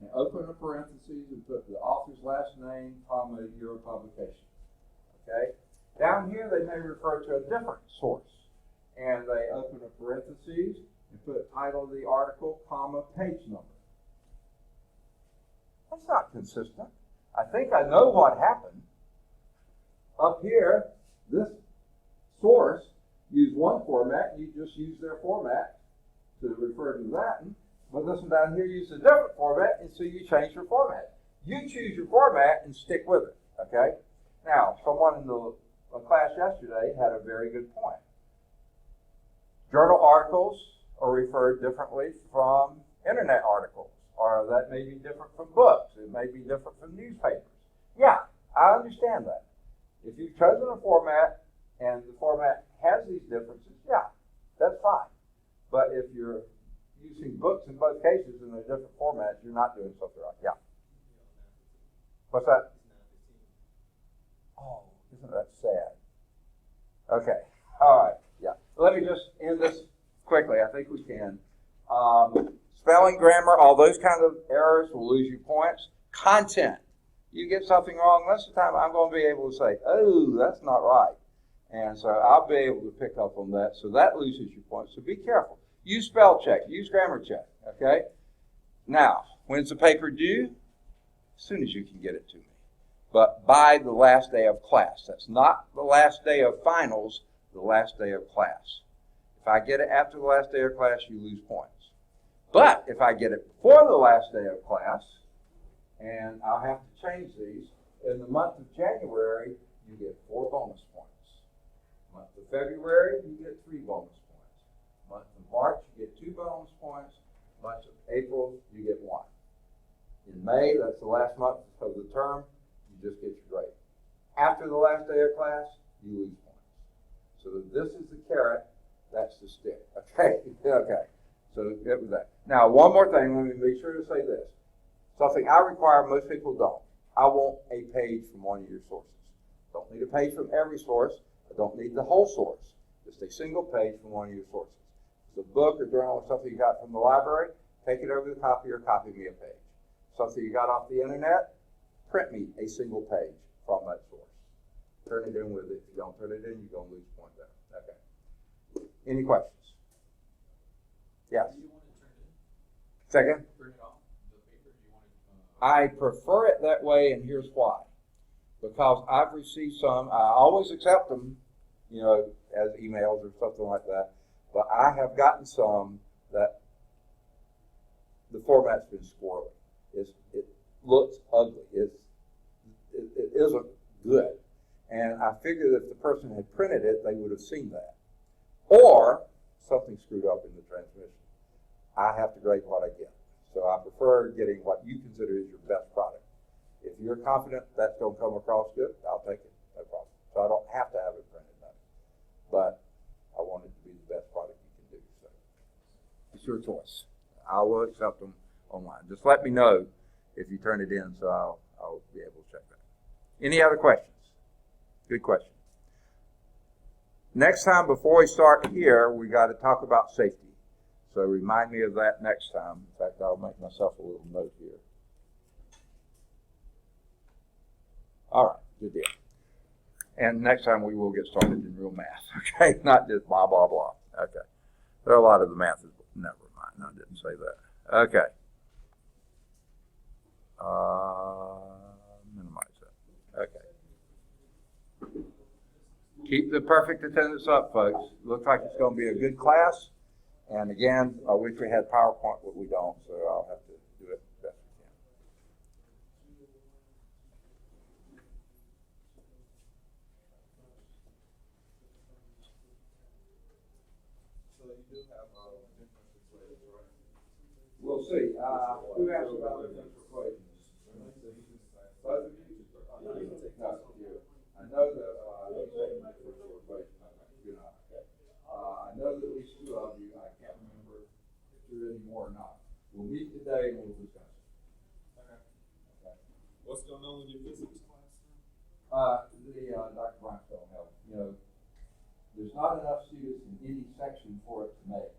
And open a parentheses and put the author's last name, comma, year of publication. Okay? Down here, they may refer to a different source, and they open a parentheses and put title of the article, comma, page number. That's not consistent. I think I know what happened. Up here, this source used one format, you just use their format to refer to that. But this one down here used a different format, and so you change your format. You choose your format and stick with it, okay? Now, someone in the class yesterday had a very good point. Journal articles are referred differently from internet articles, or that may be different from books. It may be different from newspapers. Yeah, I understand that. If you've chosen a format and the format has these differences, yeah, that's fine. But if you're using books in both cases in a different format, you're not doing something right. Yeah. What's that? Oh, isn't that sad? Okay. All right. Yeah. Let me just end this quickly. I think we can. Spelling, grammar, all those kind of errors will lose you points. Content. You get something wrong, most of the time I'm going to be able to say, oh, that's not right. And so I'll be able to pick up on that. So that loses you points. So be careful. Use spell check. Use grammar check. Okay? Now, when's the paper due? As soon as you can get it to me. But by the last day of class. That's not the last day of finals, the last day of class. If I get it after the last day of class, you lose points. But if I get it before the last day of class, and I'll have to change these, in the month of January, you get 4 bonus points. Month of February, you get 3 bonus points. Month of March, you get 2 bonus points. Month of April, you get 1. In May, that's the last month of the term, you just get your grade. After the last day of class, you lose points. So this is the carrot, that's the stick. Okay? Okay. So get with that. Now, one more thing, let me be sure to say this. Something I require, most people don't. I want a page from one of your sources. Don't need a page from every source. I don't need the whole source. Just a single page from one of your sources. If it's a book or journal or something you got from the library, take it over to the copier, copy me a page. Something you got off the internet, print me a single page from that source. Turn it in with it. If you don't turn it in, you're going to lose points there. Okay. Any questions? Yes. Do you want to turn it in? Second? Turn it off the paper? Do you want to? I prefer it that way, and here's why. Because I've received some, I always accept them, you know, as emails or something like that, but I have gotten some that the format's been squirrely. It looks ugly. It isn't good. And I figured if the person had printed it, they would have seen that. Or something screwed up in the transmission. I have to grade what I get. So I prefer getting what you consider is your best product. If you're confident that's going to come across good, I'll take it, no problem. So I don't have to have it printed out. But I want it to be the best product you can do. So it's your choice. I will accept them online. Just let me know if you turn it in, so I'll be able to check that. Any other questions? Good question. Next time, before we start here, we got to talk about safety. So remind me of that next time. In fact, I'll make myself a little note here. All right, good deal. And next time we will get started in real math, okay? Not just blah, blah, blah. Okay. There are a lot of the math is, never mind, I didn't say that. Okay. Minimize that. Okay. Keep the perfect attendance up, folks. Looks like it's going to be a good class. And again, I wish we had PowerPoint, but we don't, so I'll have to do it best we can. So you do have different equations, right? We'll see. Who asked about the different equations? Both of you? No, you. I know that you say differential equations. You know, okay. I know that at least 2 of you. I can't remember if there are any more or not. We'll meet today and we'll discuss it. Okay. What's going on with your physics class? Dr. Bryant's going to help. You know, there's not enough students in any section for it to make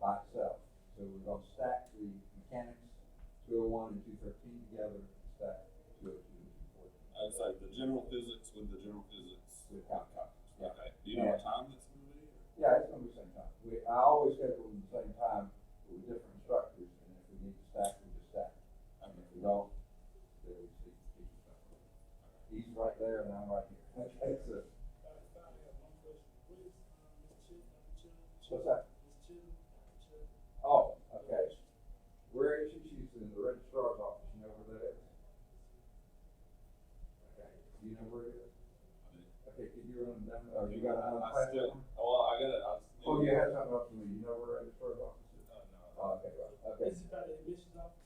by itself. So we're going to stack the mechanics 201 and 213 together, stack 202 and 214. It's like the general physics with the general physics. the account conference. Yeah. Okay. Do you know what time it's gonna be? Yeah, it's gonna be the same time. I always schedule them the same time with different instructors, and if we need to stack, we just stack. And if we don't, then we see teachers separately. He's right there and I'm right here. Okay, so. What's that? Oh, okay. Where is she? She's in the registrar's office. You know where that is? Okay. Do you know where it is? Okay, can you run them down? Oh, you got another class? I got it. Oh, you had something else for me. You know where the registrar's office is? No. Oh, okay, right. Okay. Is it by the admissions office?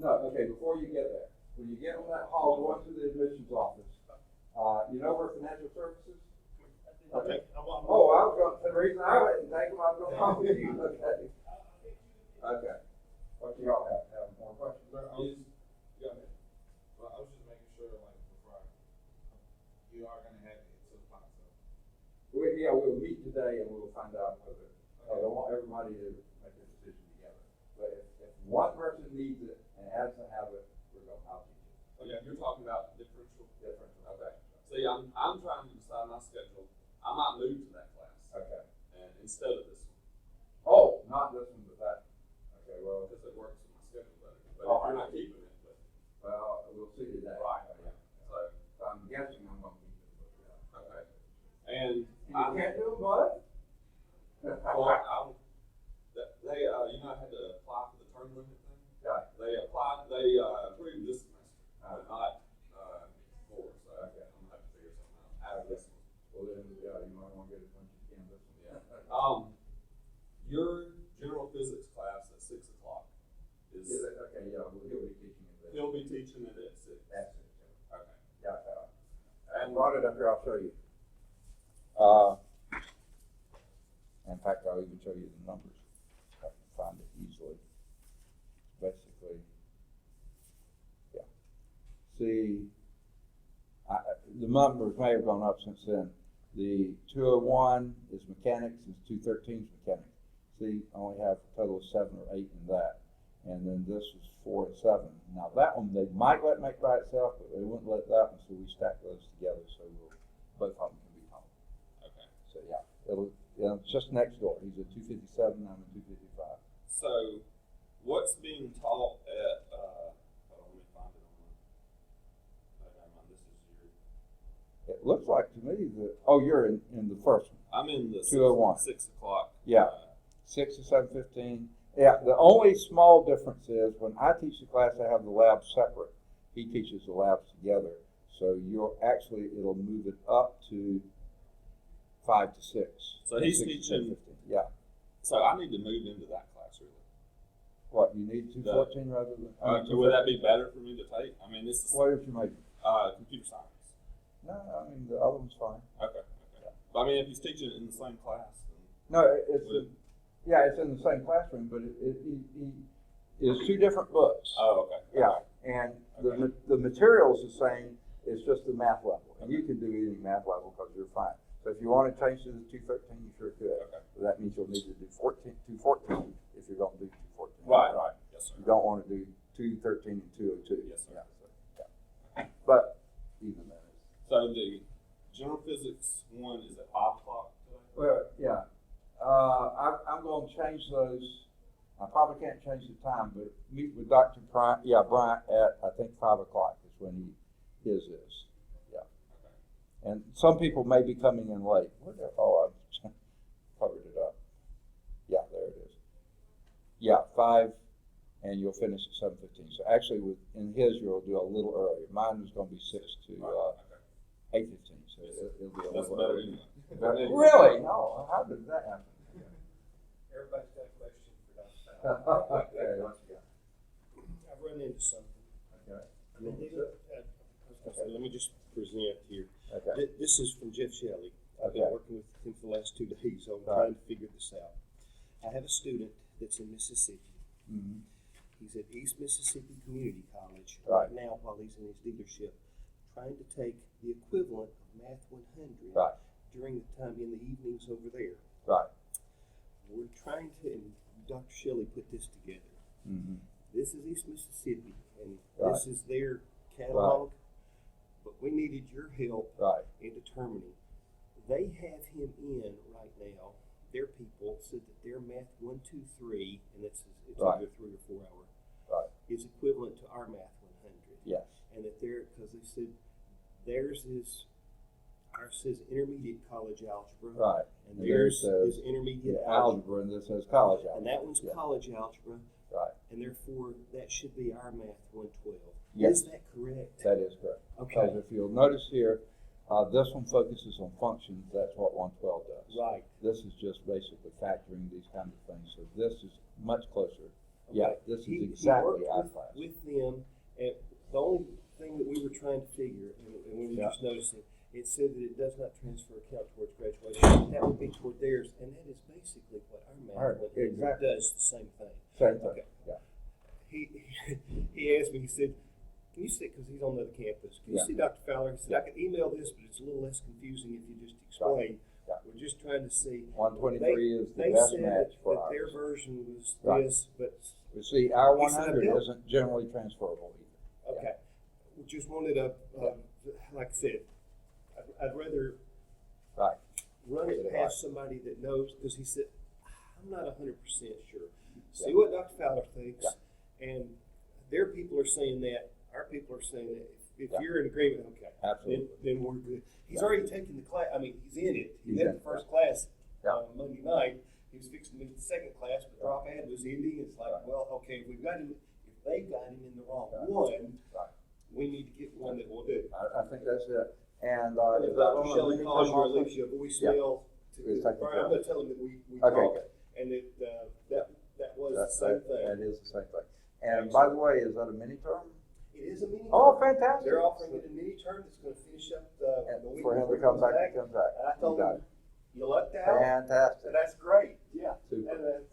No, okay, before you get there, when you get on that hall going to the admissions office, you know where financial services? Okay. Oh, I was going to, the reason I went and take them, I was going to talk with you. Okay. Okay. What do y'all have? Have more questions? Well, I was just making sure, like, before you are gonna have it at 2 o'clock, so. We'll meet today and we'll find out whether, I don't want everybody to make a decision together. But if one person needs it and has to have it, I'll teach it. Okay, you're talking about differential. Okay. See, I'm trying to decide my schedule. I might move to that class. Okay. And instead of this one. Oh, not this one, but that. Okay, well. Because it works with my schedule better. But Oh, if you're not keeping it, but. Well, we'll see today. Right. Yeah. So I'm guessing I'm going to keep it. But, Okay. And you can't do it, bud? well, they, you know, I had to apply for the term limit thing. Yeah. They approved this semester, but not, before, so Okay. I'm gonna have to figure something out this one. Well, then, yeah, you might want to get as much as you can this one. Yeah. Your general physics class at 6 o'clock is. Is it? Okay, yeah, well, he'll be teaching it then. He'll be teaching it at 6. That's it. Okay. Yeah, I And brought it up here, I'll show you. In fact, I'll even show you the numbers, if I can find it easily. Basically, yeah. See, the numbers may have gone up since then. The 201 is mechanics, and 213 is mechanics. See, I only have a total of 7 or 8 in that. And then this is 4 and 7. Now that one, they might let make by itself, but they wouldn't let that one, so we stack those together, so both of them can be home. okay. So yeah, it's just next door. He's a 257, I'm a 255. So, what's being taught at? Hold on, let me find it on my. Never mind. This is your. It looks like to me that, oh, you're in the first one. I'm in the 201. 6 o'clock. Yeah. 6 to 7:15. Yeah, the only small difference is when I teach the class, I have the labs separate. He teaches the labs together. So it'll move it up to 5 to 6. So he's 6 to teaching. 7:15. Yeah. So I need to move into that class, really. What, you need 214 rather than? Would that be better for me to take? I mean, this is What is your major? computer science. No, I mean, the other one's fine. Okay. But I mean, if he's teaching it in the same class, then. No, it's in the same classroom, but it is 2 different books. Oh, okay. Yeah, and the material's the same, it's just the math level. And you can do any math level because you're fine. So if you want to change to the 213, you sure could. Okay. But that means you'll need to do 214 if you're going to do 214. Right. Yes, sir. You don't want to do 213 and 202. Yes, sir. Yeah, yeah. But even that is. So the general physics one is at 5 o'clock today? Well, yeah. I'm going to change those. I probably can't change the time, but meet with Dr. Bryant at, I think, 5 o'clock is when his is. Yeah. Okay. And some people may be coming in late. Oh, I covered it up. Yeah, there it is. Yeah, 5, and you'll finish at 7:15. So actually, in his, you'll do a little earlier. Mine is going to be 6 to 8:15. So it'll be a That's little better. earlier. Really? No. How did that happen? Everybody's got a question for Dr. Okay, what you got? I've run into something. Okay. Let me just present here. Okay. This is from Jeff Shelley. I've been Okay. working with him for the last 2 days, so I'm Right. trying to figure this out. I have a student that's in Mississippi. Mm-hmm. He's at East Mississippi Community College Right. now while he's in his dealership, trying to take the equivalent of Math 100 Right. during the time in the evenings over there. Right. We're trying to, and Dr. Shelley put this together. Mm-hmm. This is East Mississippi, and Right. this is their catalog. But we needed your help Right. in determining they have him in right now. Their people said that their math 1, 2, 3, and it's Right. either 3 or 4 hour, Right. is equivalent to our math 100. Yes. And that because they said ours says intermediate college algebra. Right. And And theirs theirs is says intermediate algebra. algebra, and this says college algebra. And that one's Yeah. college algebra. Right. And therefore, that should be our math 112. Yes. Is that correct? That is correct. Okay. Because if you'll notice here, this one focuses on functions. That's what 112 does. Right. This is just basically factoring these kinds of things. So this is much closer. Yeah, Okay. this is He exactly worked our with, class. with them, and the only thing that we were trying to figure, and we were Yeah. just noticing, it said that it does not transfer account towards graduation. That would be toward theirs, and that is basically what our math Right, one exactly. does, the same thing. Same thing. Okay. Yeah. He asked me, he said, can you see, because he's on the campus, can you Yeah. see Dr. Fowler? He said, I can email this, but it's a little less confusing if you just explain. Yeah. We're just trying to see. 123 is the They best said match for that their ours. version was Right. this, but You see, our He said 100 they'll- isn't generally transferable either. okay. We just wanted a, like I said, I'd rather Right. run Get it it past somebody that knows, because he said, I'm not 100% sure. See Yeah. what Dr. Fowler thinks, Yeah. and their people are saying that, our people are saying that. If Yeah. you're in agreement, okay, Absolutely. then we're good. He's Yeah. already taken the class. I mean, he's in it. He He's had in the it, first class Yeah. on Monday night. He was fixing to meet the second class, but drop ad was ending. It's like, Right. well, okay, if we've got him, if they've got him in the wrong Right. one, Right. we need to get one that will do. I think that's it. And If is that Dr. on the Shelley calls you or also? leaves you a voicemail, We'll take I'm care of going to tell him that we Okay, talked, good. and that was the That same thing. That is the same thing. And by the way, is that a mini term? It is a mini. Oh, term. fantastic. They're offering it a mini term that's going to finish up the And week for him before to come he back, comes he comes back. And I told You got him, you lucked out. Fantastic. And that's great. Yeah. Super. And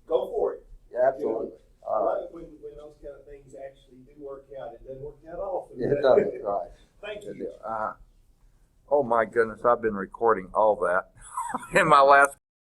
go for it. Yeah, absolutely. I All right. like when those kind of things actually do work out. It doesn't work out often. It does, right. Thank Good you. deal. Oh my goodness, I've been recording all that in my last